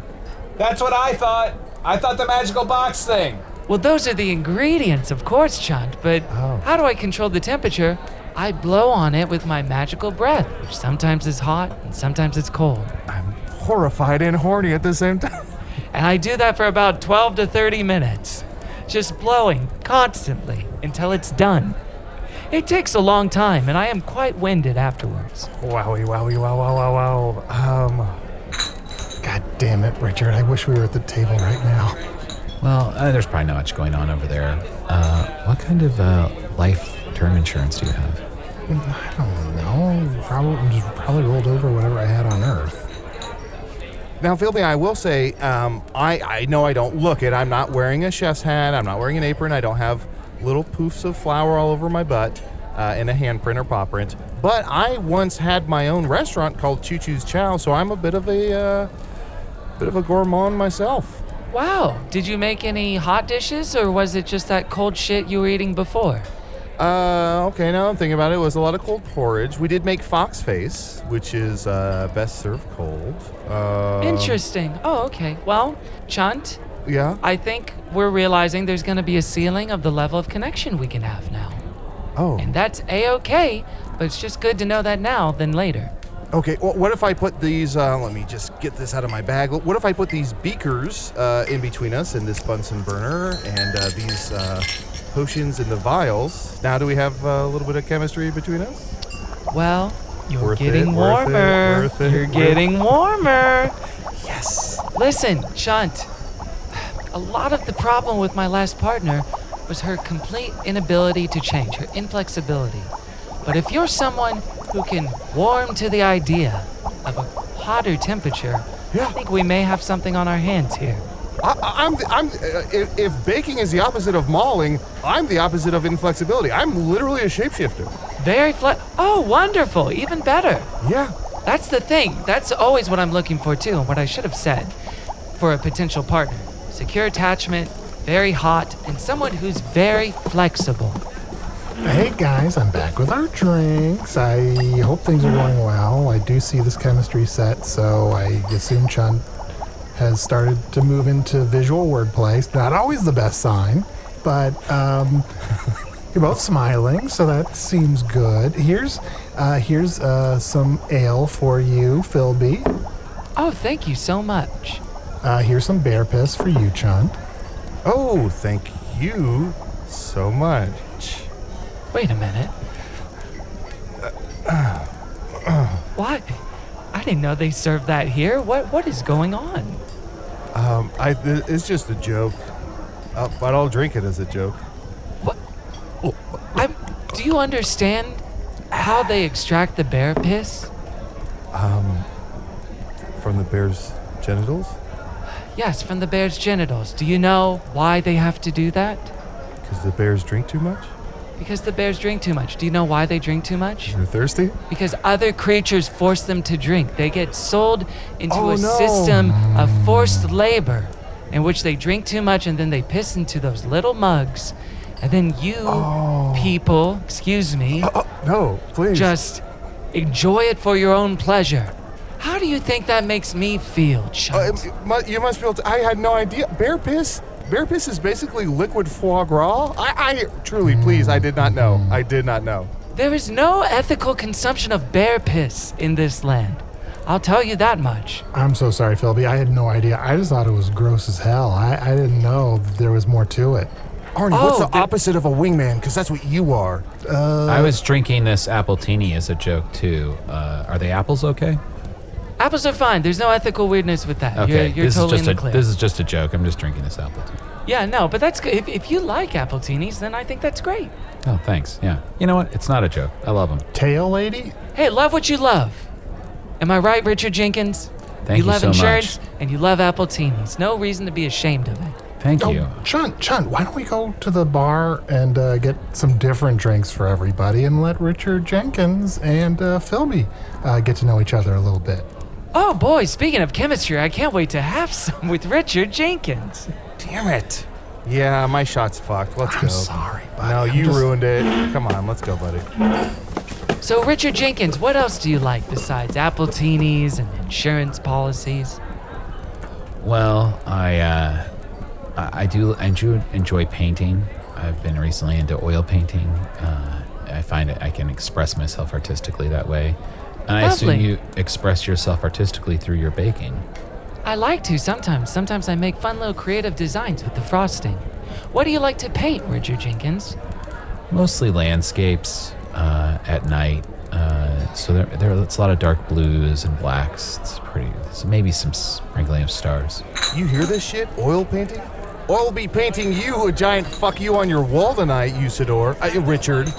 Speaker 5: That's what I thought. I thought the magical box thing.
Speaker 6: Well, those are the ingredients, of course, Chunt, but how do I control the temperature? I blow on it with my magical breath, which sometimes is hot and sometimes it's cold.
Speaker 3: I'm horrified and horny at the same time.
Speaker 6: And I do that for about 12 to 30 minutes, just blowing constantly until it's done. It takes a long time, and I am quite winded afterwards.
Speaker 3: Wowie, wowie, wow, wow, wow, wow.
Speaker 2: God damn it, Richard. I wish we were at the table right now.
Speaker 4: Well, there's probably not much going on over there. What kind of life term insurance do you have?
Speaker 2: I don't know. Probably rolled over whatever I had on Earth.
Speaker 3: Now, Philby, I will say, I know I don't look it. I'm not wearing a chef's hat. I'm not wearing an apron. I don't have little poofs of flour all over my butt and a handprint or paw print. But I once had my own restaurant called Choo Choo's Chow, so I'm a bit of a gourmand myself.
Speaker 6: Wow, did you make any hot dishes, or was it just that cold shit you were eating before?
Speaker 3: Okay, now I'm thinking about it. It was a lot of cold porridge. We did make fox face, which is best served cold.
Speaker 6: Interesting. Oh, okay. Well, Chunt,
Speaker 3: Yeah?
Speaker 6: I think we're realizing there's going to be a ceiling of the level of connection we can have now.
Speaker 3: Oh.
Speaker 6: And that's A-okay, but it's just good to know that now than later.
Speaker 3: Okay, well, what if I put these, let me just get this out of my bag. What if I put these beakers in between us and this Bunsen burner and these potions in the vials? Now do we have a little bit of chemistry between us?
Speaker 6: Well, you're
Speaker 3: Worth
Speaker 6: getting
Speaker 3: it,
Speaker 6: warmer.
Speaker 3: worth it,
Speaker 6: You're
Speaker 3: worth
Speaker 6: getting warmer.
Speaker 3: Yes.
Speaker 6: Listen, Chunt, a lot of the problem with my last partner was her complete inability to change, her inflexibility. But if you're someone who can warm to the idea of a hotter temperature,
Speaker 3: Yeah.
Speaker 6: I think we may have something on our hands here.
Speaker 3: If baking is the opposite of mauling, I'm the opposite of inflexibility. I'm literally a shapeshifter.
Speaker 6: Oh, wonderful, even better.
Speaker 3: Yeah.
Speaker 6: That's the thing. That's always what I'm looking for, too, and what I should have said for a potential partner. Secure attachment, very hot, and someone who's very flexible.
Speaker 2: Hey guys, I'm back with our drinks. I hope things are going well. I do see this chemistry set, so I assume Chunt has started to move into visual wordplay. It's not always the best sign, but you're both smiling, so that seems good. Here's some ale for you, Philby.
Speaker 6: Oh, thank you so much.
Speaker 2: Here's some bear piss for you, Chunt.
Speaker 3: Oh, thank you so much.
Speaker 6: Wait a minute. Why? I didn't know they served that here. What is going on?
Speaker 3: It's just a joke. But I'll drink it as a joke.
Speaker 6: What? Do you understand how they extract the bear piss?
Speaker 3: From the bear's genitals?
Speaker 6: Yes, from the bear's genitals. Do you know why they have to do that?
Speaker 3: Because the bears drink too much?
Speaker 6: Because the bears drink too much. Do you know why they drink too much?
Speaker 3: They're thirsty?
Speaker 6: Because other creatures force them to drink. They get sold into system of forced labor in which they drink too much and then they piss into those little mugs. And then you people, excuse me,
Speaker 3: No, please.
Speaker 6: just enjoy it for your own pleasure. How do you think that makes me feel, Chunt?
Speaker 3: You must be able to. I had no idea. Bear piss is basically liquid foie gras. I truly, please, I did not know. I did not know.
Speaker 6: There is no ethical consumption of bear piss in this land. I'll tell you that much.
Speaker 2: I'm so sorry, Philby. I had no idea. I just thought it was gross as hell. I didn't know there was more to it.
Speaker 3: Arnie, what's the opposite of a wingman? Because that's what you are.
Speaker 4: I was drinking this appletini as a joke, too. Are the apples okay?
Speaker 6: Apples are fine. There's no ethical weirdness with that.
Speaker 4: Okay,
Speaker 6: You're totally in the clear.
Speaker 4: This is just a joke. I'm just drinking this appletini.
Speaker 6: Yeah, no, but that's good. If you like appletinis, then I think that's great.
Speaker 4: Oh, thanks. Yeah. You know what? It's not a joke. I love them.
Speaker 2: Tail lady?
Speaker 6: Hey, love what you love. Am I right, Richard Jenkins?
Speaker 4: Thank you
Speaker 6: love
Speaker 4: so
Speaker 6: insurance
Speaker 4: much.
Speaker 6: and you love appletinis. No reason to be ashamed of it.
Speaker 4: Thank you.
Speaker 2: Chunt, why don't we go to the bar and get some different drinks for everybody and let Richard Jenkins and Philby get to know each other a little bit.
Speaker 6: Oh boy, speaking of chemistry, I can't wait to have some with Richard Jenkins.
Speaker 3: Damn it. Yeah, my shot's fucked. Let's go.
Speaker 2: I'm sorry, buddy.
Speaker 3: No, you ruined it. Come on, let's go, buddy.
Speaker 6: So, Richard Jenkins, what else do you like besides appletinis and insurance policies?
Speaker 4: Well, I I do enjoy painting. I've been recently into oil painting. I find I can express myself artistically that way. And I assume you express yourself artistically through your baking.
Speaker 6: I like to sometimes. Sometimes I make fun little creative designs with the frosting. What do you like to paint, Richard Jenkins?
Speaker 4: Mostly landscapes at night. So there's a lot of dark blues and blacks. It's pretty. So maybe some sprinkling of stars.
Speaker 3: You hear this shit? Oil painting? Oil will be painting you a giant fuck you on your wall tonight, Usidore. Richard.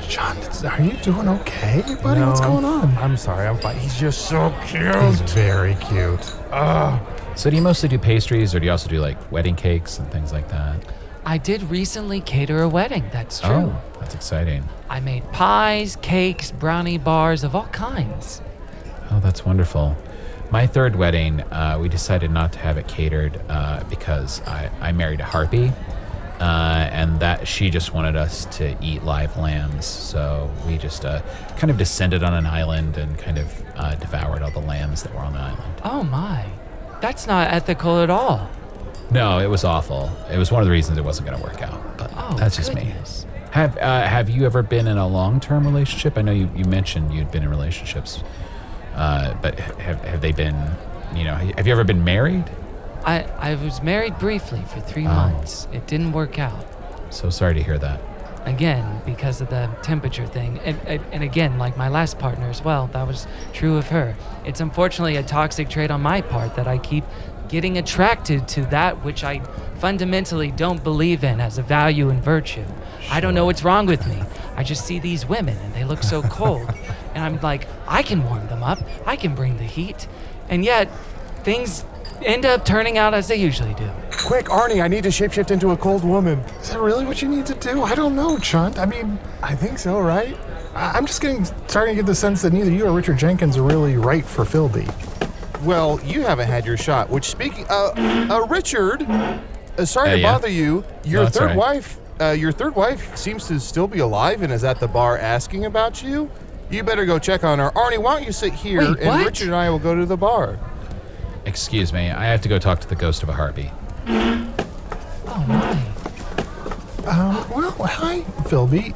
Speaker 2: Chunt, are you doing okay, buddy? What's going on?
Speaker 3: I'm sorry, I'm fine. He's just so cute.
Speaker 2: He's very cute.
Speaker 4: So do you mostly do pastries, or do you also do like wedding cakes and things like that?
Speaker 6: I did recently cater a wedding, that's true.
Speaker 4: Oh, that's exciting.
Speaker 6: I made pies, cakes, brownie bars of all kinds.
Speaker 4: Oh, that's wonderful. My third wedding, we decided not to have it catered because I married a harpy, and that she just wanted us to eat live lambs. So we just kind of descended on an island and kind of devoured all the lambs that were on the island.
Speaker 6: Oh my, that's not ethical at all.
Speaker 4: No, it was awful. It was one of the reasons it wasn't going to work out. But that's just
Speaker 6: goodness.
Speaker 4: me. Have you ever been in a long-term relationship? I know you mentioned you'd been in relationships, but have they been? Have you ever been married?
Speaker 6: I was married briefly for 3 months. It didn't work out.
Speaker 4: So sorry to hear that.
Speaker 6: Again, because of the temperature thing. And again, like my last partner as well, that was true of her. It's unfortunately a toxic trait on my part that I keep getting attracted to that which I fundamentally don't believe in as a value and virtue. I don't know what's wrong with me. I just see these women and they look so cold. And I'm like, I can warm them up. I can bring the heat. And yet, things end up turning out as they usually do.
Speaker 3: Quick, Arnie, I need to shapeshift into a cold woman.
Speaker 2: Is that really what you need to do? I don't know, Chunt. I mean,
Speaker 3: I think so, right?
Speaker 2: I'm just starting to get the sense that neither you or Richard Jenkins are really right for Philby.
Speaker 3: Well, you haven't had your shot, which speaking, Richard, sorry to
Speaker 4: yeah.
Speaker 3: bother you. Your
Speaker 4: No, it's
Speaker 3: third
Speaker 4: all right.
Speaker 3: your third wife seems to still be alive and is at the bar asking about you. You better go check on her. Arnie, why don't you sit here
Speaker 6: Wait,
Speaker 3: and
Speaker 6: what?
Speaker 3: Richard and I will go to the bar.
Speaker 4: Excuse me, I have to go talk to the ghost of a harpy.
Speaker 6: Oh my.
Speaker 2: Well, hi, Philby.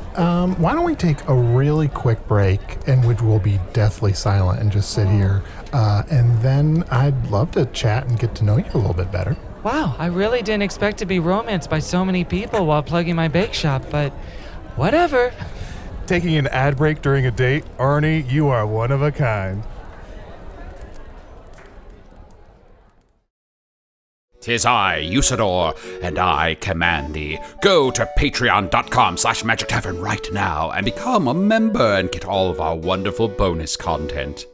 Speaker 2: Why don't we take a really quick break in which we'll be deathly silent and just sit here. And then I'd love to chat and get to know you a little bit better.
Speaker 6: Wow, I really didn't expect to be romanced by so many people while plugging my bake shop, but whatever.
Speaker 3: Taking an ad break during a date? Arnie, you are one of a kind.
Speaker 5: 'Tis I, Usidore, and I command thee. Go to patreon.com/Magic Tavern right now and become a member and get all of our wonderful bonus content.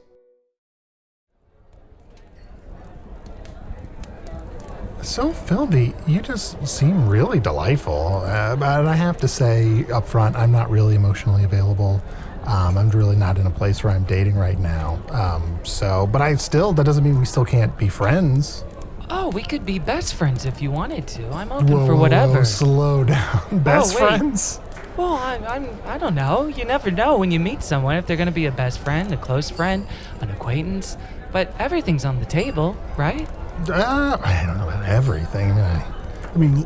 Speaker 2: So, Philby, you just seem really delightful. But I have to say up front, I'm not really emotionally available. I'm really not in a place where I'm dating right now. But that doesn't mean we still can't be friends.
Speaker 6: Oh, we could be best friends if you wanted to. I'm open for whatever.
Speaker 2: Whoa, slow down. Best
Speaker 6: wait.
Speaker 2: friends?
Speaker 6: Well, I don't know. You never know when you meet someone if they're going to be a best friend, a close friend, an acquaintance. But everything's on the table, right?
Speaker 2: I don't know about everything.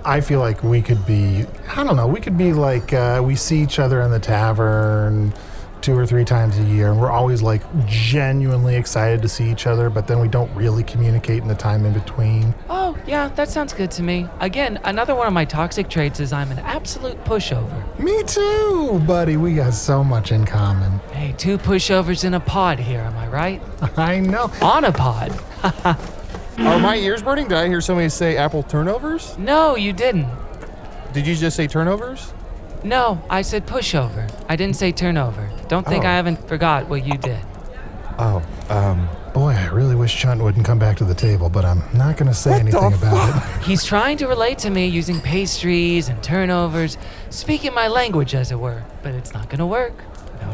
Speaker 2: I feel like we could be, we could be like, we see each other in the tavern 2 or 3 times a year, and we're always like genuinely excited to see each other, but then we don't really communicate in the time in between.
Speaker 6: Oh, yeah, that sounds good to me. Again, another one of my toxic traits is I'm an absolute pushover.
Speaker 2: Me too, buddy. We got so much in common.
Speaker 6: Hey, 2 pushovers in a pod here, am I right?
Speaker 2: I know.
Speaker 6: On a pod.
Speaker 3: Are my ears burning? Did I hear somebody say apple turnovers?
Speaker 6: No, you didn't.
Speaker 3: Did you just say turnovers?
Speaker 6: No, I said pushover. I didn't say turnover. Don't think I haven't forgot what you did.
Speaker 2: Boy, I really wish Chunt wouldn't come back to the table, but I'm not going to say anything about it.
Speaker 6: He's trying to relate to me using pastries and turnovers, speaking my language as it were, but it's not going to work.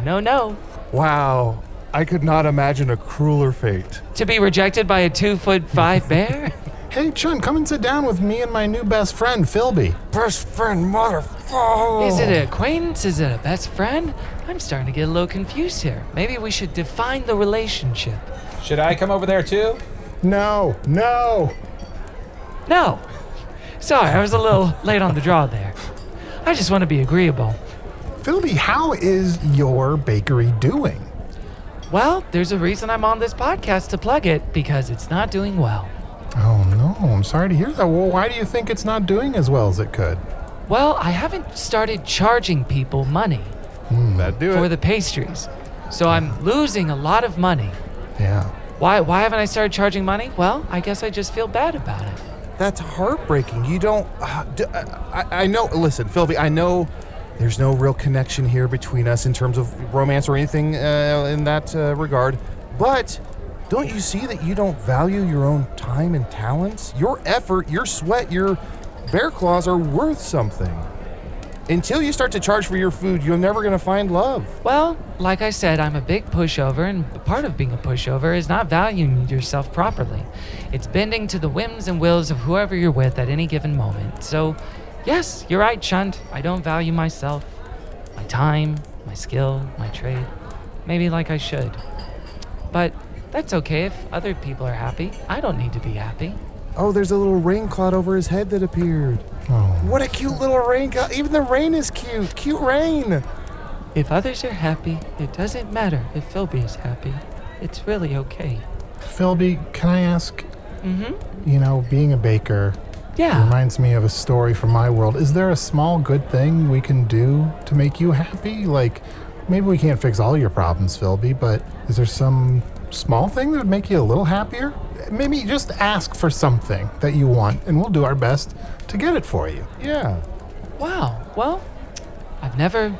Speaker 6: No.
Speaker 3: Wow, I could not imagine a crueler fate.
Speaker 6: To be rejected by a 2'5" bear?
Speaker 2: Hey, Chunt, come and sit down with me and my new best friend, Philby.
Speaker 3: Best friend, motherfucker!
Speaker 6: Is it an acquaintance? Is it a best friend? I'm starting to get a little confused here. Maybe we should define the relationship.
Speaker 4: Should I come over there too?
Speaker 2: No.
Speaker 6: No. Sorry, I was a little late on the draw there. I just want to be agreeable.
Speaker 2: Philby, how is your bakery doing?
Speaker 6: Well, there's a reason I'm on this podcast to plug it, because it's not doing well.
Speaker 2: Oh, no. I'm sorry to hear that. Well, why do you think it's not doing as well as it could?
Speaker 6: Well, I haven't started charging people money
Speaker 3: That'd do
Speaker 6: for
Speaker 3: it.
Speaker 6: the pastries. So I'm losing a lot of money.
Speaker 2: Yeah.
Speaker 6: Why haven't I started charging money? Well, I guess I just feel bad about it.
Speaker 3: That's heartbreaking. You don't. I know. Listen, Philby, I know there's no real connection here between us in terms of romance or anything in that regard. But don't you see that you don't value your own time and talents? Your effort, your sweat, your bear claws are worth something. Until you start to charge for your food, you're never going to find love.
Speaker 6: Well, like I said, I'm a big pushover, and part of being a pushover is not valuing yourself properly. It's bending to the whims and wills of whoever you're with at any given moment. So, yes, you're right, Chunt. I don't value myself, my time, my skill, my trade. Maybe like I should. But that's okay if other people are happy. I don't need to be happy.
Speaker 3: Oh, there's a little rain cloud over his head that appeared.
Speaker 2: Oh.
Speaker 3: What a cute little rain cloud. Even the rain is cute. Cute rain.
Speaker 6: If others are happy, it doesn't matter if Philby is happy. It's really okay.
Speaker 2: Philby, can I ask,
Speaker 6: Mm-hmm.
Speaker 2: you know, being a baker
Speaker 6: Yeah.
Speaker 2: reminds me of a story from my world. Is there a small good thing we can do to make you happy? Like, maybe we can't fix all your problems, Philby, but is there some small thing that would make you a little happier? Maybe just ask for something that you want, and we'll do our best to get it for you.
Speaker 3: Yeah.
Speaker 6: Wow. Well, I've never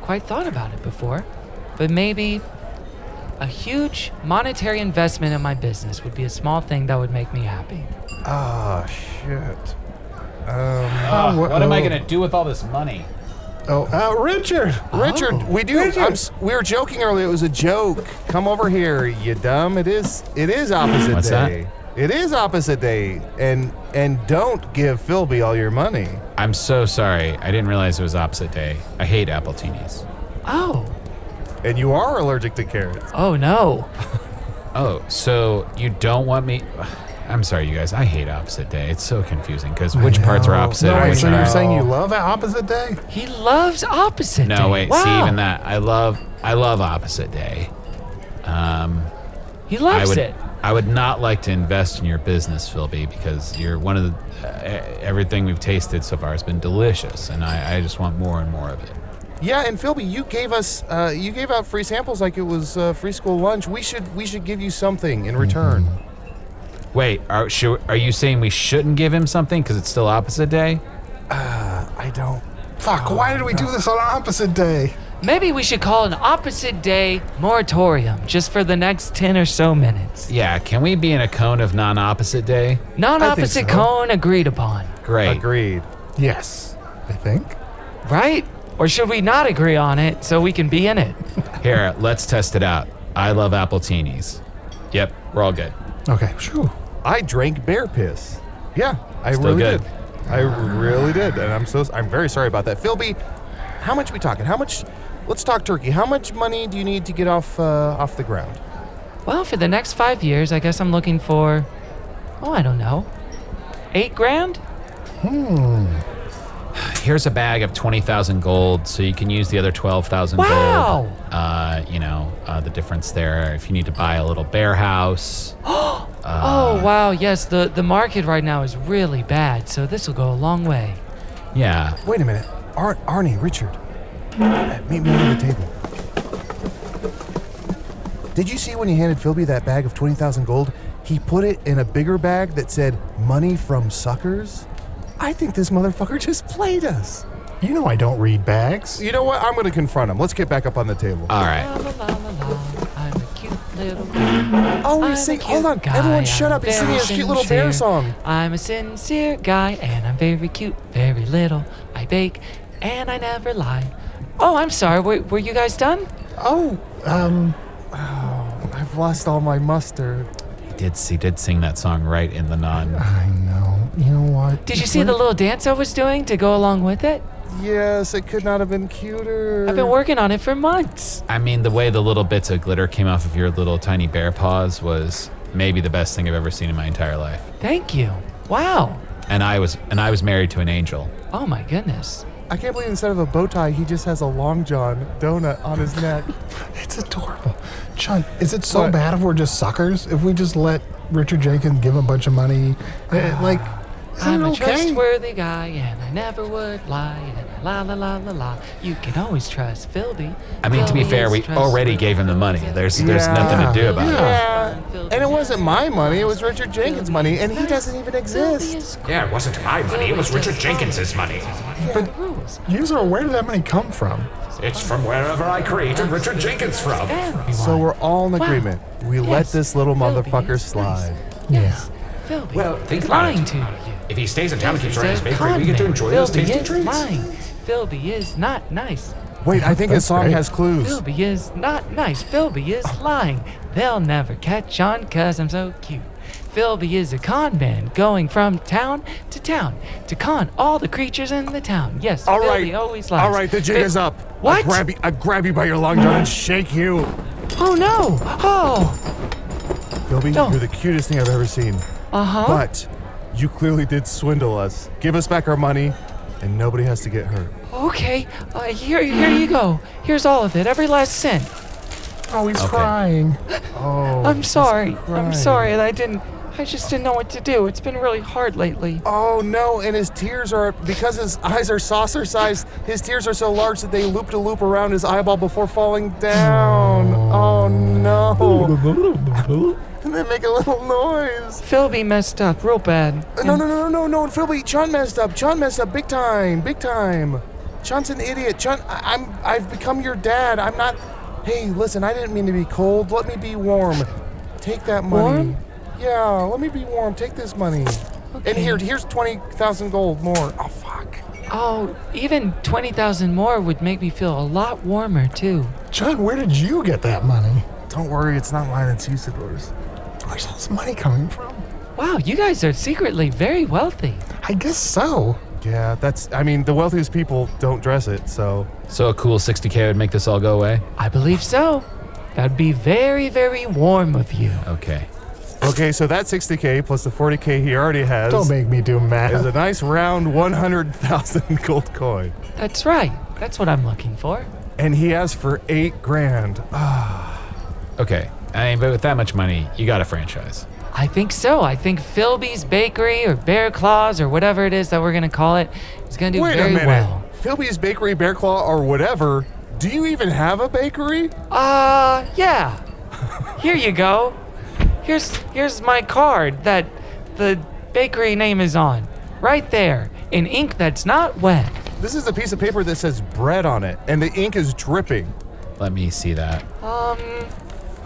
Speaker 6: quite thought about it before, but maybe a huge monetary investment in my business would be a small thing that would make me happy.
Speaker 3: Oh, shit.
Speaker 4: What am I going to do with all this money?
Speaker 2: Richard!
Speaker 3: Richard,
Speaker 6: Oh.
Speaker 3: we do. We were joking earlier. It was a joke. Come over here, you dumb. It is opposite
Speaker 4: What's
Speaker 3: day. It is opposite day, and don't give Philby all your money.
Speaker 4: I'm so sorry. I didn't realize it was opposite day. I hate appletinis.
Speaker 6: Oh.
Speaker 3: And you are allergic to carrots.
Speaker 6: Oh no.
Speaker 4: Oh, so you don't want me... I'm sorry, you guys. I hate opposite day. It's so confusing because which parts are opposite
Speaker 2: No,
Speaker 4: and
Speaker 2: wait,
Speaker 4: which
Speaker 2: so you're
Speaker 4: aren't.
Speaker 2: saying you love opposite day?
Speaker 6: He loves opposite day.
Speaker 4: No, wait.
Speaker 6: Wow.
Speaker 4: See, even that. I love opposite day.
Speaker 6: He loves it.
Speaker 4: I would not like to invest in your business, Philby, because you're one of the... everything we've tasted so far has been delicious, and I just want more and more of it.
Speaker 3: Yeah, and Philby, you gave out free samples like it was free school lunch. We should give you something in return.
Speaker 4: Wait, are you saying we shouldn't give him something because it's still opposite day?
Speaker 3: I don't.
Speaker 2: Fuck, why did we do this on opposite day?
Speaker 6: Maybe we should call an opposite day moratorium just for the next 10 or so minutes.
Speaker 4: Yeah, can we be in a cone of non-opposite day?
Speaker 6: Non-opposite
Speaker 3: so.
Speaker 6: cone agreed upon,
Speaker 4: Great.
Speaker 3: Agreed.
Speaker 2: Yes, I think.
Speaker 6: right? Or should we not agree on it so we can be in it?
Speaker 4: Here, let's test it out. I love appletinis. Yep, we're all good.
Speaker 2: Okay, phew.
Speaker 3: I drank bear piss. Yeah, I
Speaker 4: Still
Speaker 3: really
Speaker 4: good.
Speaker 3: did. I really did, and I'm very sorry about that. Philby, how much we talking? How much? Let's talk turkey. How much money do you need to get off the ground?
Speaker 6: Well, for the next 5 years, I guess I'm looking for, I don't know, 8 grand?
Speaker 4: Here's a bag of 20,000 gold, so you can use the other 12,000
Speaker 6: Wow.
Speaker 4: gold. The difference there, if you need to buy a little bear house.
Speaker 6: Oh, wow, yes, the market right now is really bad, so this will go a long way.
Speaker 4: Yeah.
Speaker 3: Wait a minute, Arnie, Richard, meet me under the table. Did you see when he handed Philby that bag of 20,000 gold? He put it in a bigger bag that said "Money from Suckers." I think this motherfucker just played us.
Speaker 2: You know I don't read bags.
Speaker 3: You know what? I'm going to confront him. Let's get back up on the table.
Speaker 4: All right.
Speaker 6: La, la, la, la, la, I'm a cute little guy.
Speaker 3: Oh,
Speaker 6: I'm
Speaker 3: he's
Speaker 6: a
Speaker 3: singing.
Speaker 6: cute
Speaker 3: Hold on.
Speaker 6: guy,
Speaker 3: Everyone shut
Speaker 6: I'm
Speaker 3: up. He's singing
Speaker 6: very
Speaker 3: his cute little bear
Speaker 6: sincere.
Speaker 3: song.
Speaker 6: I'm a sincere guy, and I'm very cute, very little. I bake, and I never lie. Oh, I'm sorry. Were you guys done?
Speaker 2: Oh,
Speaker 3: I've lost all my mustard.
Speaker 4: He did sing that song right in the non.
Speaker 2: I know. You know what?
Speaker 6: Did you see the little dance I was doing to go along with it?
Speaker 3: Yes, it could not have been cuter.
Speaker 6: I've been working on it for months.
Speaker 4: I mean, the way the little bits of glitter came off of your little tiny bear paws was maybe the best thing I've ever seen in my entire life.
Speaker 6: Thank you. Wow.
Speaker 4: And I was married to an angel.
Speaker 6: Oh my goodness.
Speaker 3: I can't believe instead of a bow tie, he just has a Long John donut on his neck.
Speaker 2: It's adorable. Chunt, is it so
Speaker 3: What?
Speaker 2: bad if we're just suckers? If we just let Richard Jenkins give him a bunch of money? Like, isn't
Speaker 6: I'm
Speaker 2: it
Speaker 6: a
Speaker 2: okay?
Speaker 6: trustworthy guy, and I never would lie. And la la la la la. You can always trust Philby.
Speaker 4: I mean, to be
Speaker 6: Philby
Speaker 4: fair,
Speaker 6: is
Speaker 4: we already gave him the money. There's nothing to do about it.
Speaker 3: Yeah. And it wasn't my money, it was Richard Jenkins' money, and he doesn't even exist.
Speaker 5: Yeah, it wasn't my money. It was Richard Jenkins's money.
Speaker 6: But rules.
Speaker 2: Usidore, where did that money come from?
Speaker 5: It's from wherever I created Richard Jenkins from.
Speaker 3: So we're all in
Speaker 6: Wow.
Speaker 3: agreement. We let
Speaker 6: Yes.
Speaker 3: this little
Speaker 6: Philby
Speaker 3: motherfucker
Speaker 6: is
Speaker 3: slide.
Speaker 6: Yes. Philby
Speaker 5: Well, think
Speaker 6: is
Speaker 5: about
Speaker 6: lying
Speaker 5: it.
Speaker 6: to you.
Speaker 5: If he stays in town and keeps
Speaker 6: Philby's
Speaker 5: running his
Speaker 6: a
Speaker 5: bakery, we
Speaker 6: con
Speaker 5: get to
Speaker 6: man.
Speaker 5: enjoy those
Speaker 6: Philby
Speaker 5: tasty
Speaker 6: is
Speaker 5: treats.
Speaker 6: lying. Philby is not nice.
Speaker 3: Wait, I think his
Speaker 2: That's
Speaker 3: song
Speaker 2: great.
Speaker 3: has clues.
Speaker 6: Philby is not nice. Philby is lying. They'll never catch on 'cause I'm so cute. Philby is a con man going from town to con all the creatures in the town. Yes,
Speaker 3: All
Speaker 6: Philby
Speaker 3: right.
Speaker 6: always lies.
Speaker 3: All right, the jig is up.
Speaker 6: What?
Speaker 3: I grab you by your Long John and shake you.
Speaker 6: Oh no! Oh!
Speaker 3: Philby,
Speaker 6: No.
Speaker 3: you're the cutest thing I've ever seen.
Speaker 6: Uh-huh.
Speaker 3: But you clearly did swindle us. Give us back our money, and nobody has to get hurt.
Speaker 6: Okay, here you go. Here's all of it, every last cent.
Speaker 2: Oh, he's
Speaker 4: Okay.
Speaker 2: crying.
Speaker 3: Oh,
Speaker 6: I'm sorry.
Speaker 3: crying.
Speaker 6: I'm sorry. I just didn't know what to do. It's been really hard lately.
Speaker 3: Oh no, and his tears are, because his eyes are saucer sized, his tears are so large that they loop to loop around his eyeball before falling down. Oh no. And they make a little noise.
Speaker 6: Philby messed up real bad.
Speaker 3: No, Philby, Chunt messed up big time. Chunt's an idiot. Chunt, I've become your dad. I'm not, hey, listen, I didn't mean to be cold. Let me be warm. Take that money.
Speaker 6: Warm?
Speaker 3: Yeah, let me be warm. Take this money. And
Speaker 6: Okay.
Speaker 3: here's 20,000 gold more. Oh, fuck.
Speaker 6: Oh, even 20,000 more would make me feel a lot warmer too.
Speaker 2: Chunt, where did you get that money?
Speaker 3: Don't worry, it's not mine, it's Usidore's.
Speaker 2: Where's all this money coming from?
Speaker 6: Wow, you guys are secretly very wealthy.
Speaker 2: I guess so.
Speaker 3: Yeah, the wealthiest people don't dress it, so.
Speaker 4: So a cool 60K would make this all go away?
Speaker 6: I believe so. That'd be very, very warm of you.
Speaker 4: Okay.
Speaker 3: Okay, so that 60K plus the 40K he already has
Speaker 2: Don't make me do
Speaker 3: is a
Speaker 2: math.
Speaker 3: nice round 100,000 gold coin.
Speaker 6: That's right. That's what I'm looking for.
Speaker 3: And he asked for 8 grand.
Speaker 4: Okay. I mean, but with that much money, you got a franchise.
Speaker 6: I think so. I think Philby's Bakery or Bear Claws or whatever it is that we're going to call it is going to do
Speaker 3: Wait a
Speaker 6: very
Speaker 3: minute.
Speaker 6: well.
Speaker 3: Philby's Bakery, Bear Claw, or whatever. Do you even have a bakery?
Speaker 6: Yeah. Here you go. Here's my card that the bakery name is on. Right there, in ink that's not wet.
Speaker 3: This is a piece of paper that says bread on it, and the ink is dripping.
Speaker 4: Let me see that.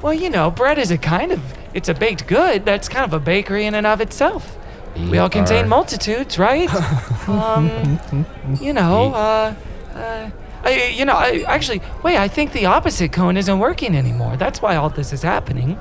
Speaker 6: Well, you know, bread is it's a baked good. That's kind of a bakery in and of itself. We all contain multitudes, right? I think the opposite cone isn't working anymore. That's why all this is happening.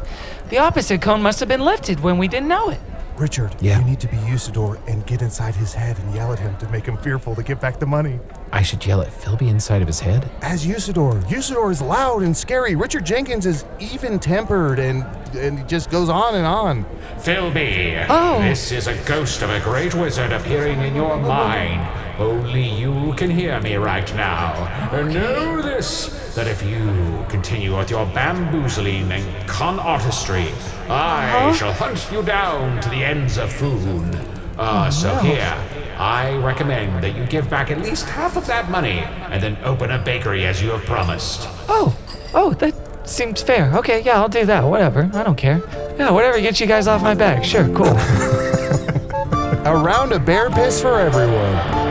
Speaker 6: The opposite cone must have been lifted when we didn't know it.
Speaker 3: Richard,
Speaker 4: Yeah.
Speaker 3: you need to be Usidore and get inside his head and yell at him to make him fearful to get back the money.
Speaker 4: I should yell at Philby inside of his head?
Speaker 3: As Usidore. Usidore is loud and scary. Richard Jenkins is even-tempered and it just goes on and on.
Speaker 5: Philby,
Speaker 6: Oh.
Speaker 5: this is a ghost of a great wizard appearing in your mind. Only you can hear me right now. And know this, that if you continue with your bamboozling and con artistry, I shall hunt you down to the ends of Foon. Here, I recommend that you give back at least half of that money and then open a bakery as you have promised.
Speaker 6: Oh, that seems fair. Okay, yeah, I'll do that. Whatever. I don't care. Yeah, whatever gets you guys off my back. Sure, cool.
Speaker 3: A round of bear piss for everyone.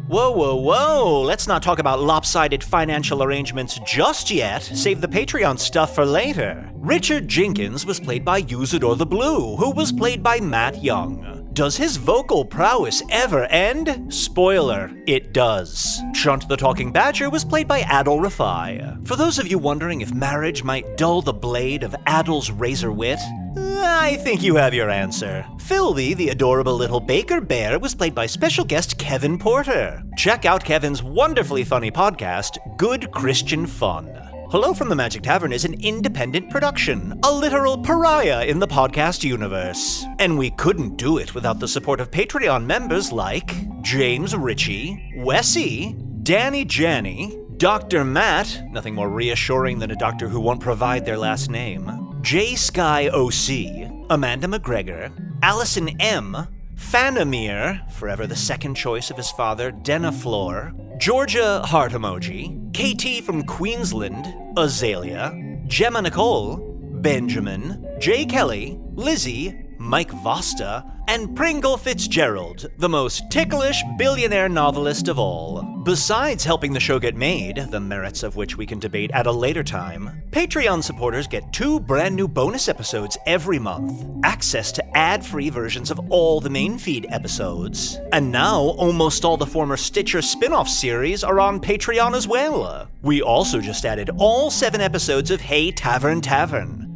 Speaker 1: Whoa. Let's not talk about lopsided financial arrangements just yet. Save the Patreon stuff for later. Richard Jenkins was played by Usidore the Blue, who was played by Matt Young. Does his vocal prowess ever end? Spoiler, it does. Chunt the Talking Badger was played by Adal Rifai. For those of you wondering if marriage might dull the blade of Adal's razor wit, I think you have your answer. Philby, the adorable little baker bear, was played by special guest Kevin Porter. Check out Kevin's wonderfully funny podcast, Good Christian Fun. Hello from the Magic Tavern is an independent production, a literal pariah in the podcast universe. And we couldn't do it without the support of Patreon members like James Ritchie, Wessie, Danny Janney, Dr. Matt, nothing more reassuring than a doctor who won't provide their last name, J Sky OC, Amanda McGregor, Allison M., Fanamir, forever the second choice of his father, Denaflor, Georgia Heart Emoji, KT from Queensland, Azalea, Gemma Nicole, Benjamin, Jay Kelly, Lizzie, Mike Vosta, and Pringle Fitzgerald, the most ticklish billionaire novelist of all. Besides helping the show get made, the merits of which we can debate at a later time, Patreon supporters get 2 brand new bonus episodes every month, access to ad-free versions of all the main feed episodes, and now almost all the former Stitcher spin-off series are on Patreon as well. We also just added all 7 episodes of Hey Tavern,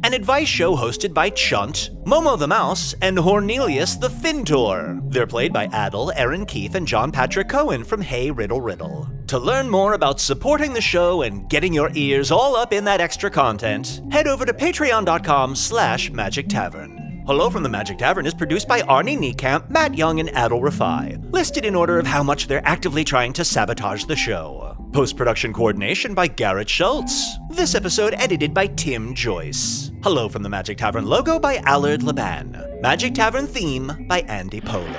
Speaker 1: an advice show hosted by Chunt, Momo the Mouse, and Hornelius the Fintor. They're played by Adal, Aaron Keith, and John Patrick Cohen from Hey Riddle Riddle. To learn more about supporting the show and getting your ears all up in that extra content, head over to patreon.com/Magic Tavern. Hello from the Magic Tavern is produced by Arnie Niekamp, Matt Young, and Adal Rifai, listed in order of how much they're actively trying to sabotage the show. Post-production coordination by Garrett Schultz. This episode edited by Tim Joyce. Hello from the Magic Tavern logo by Allard Laban. Magic Tavern theme by Andy Poland.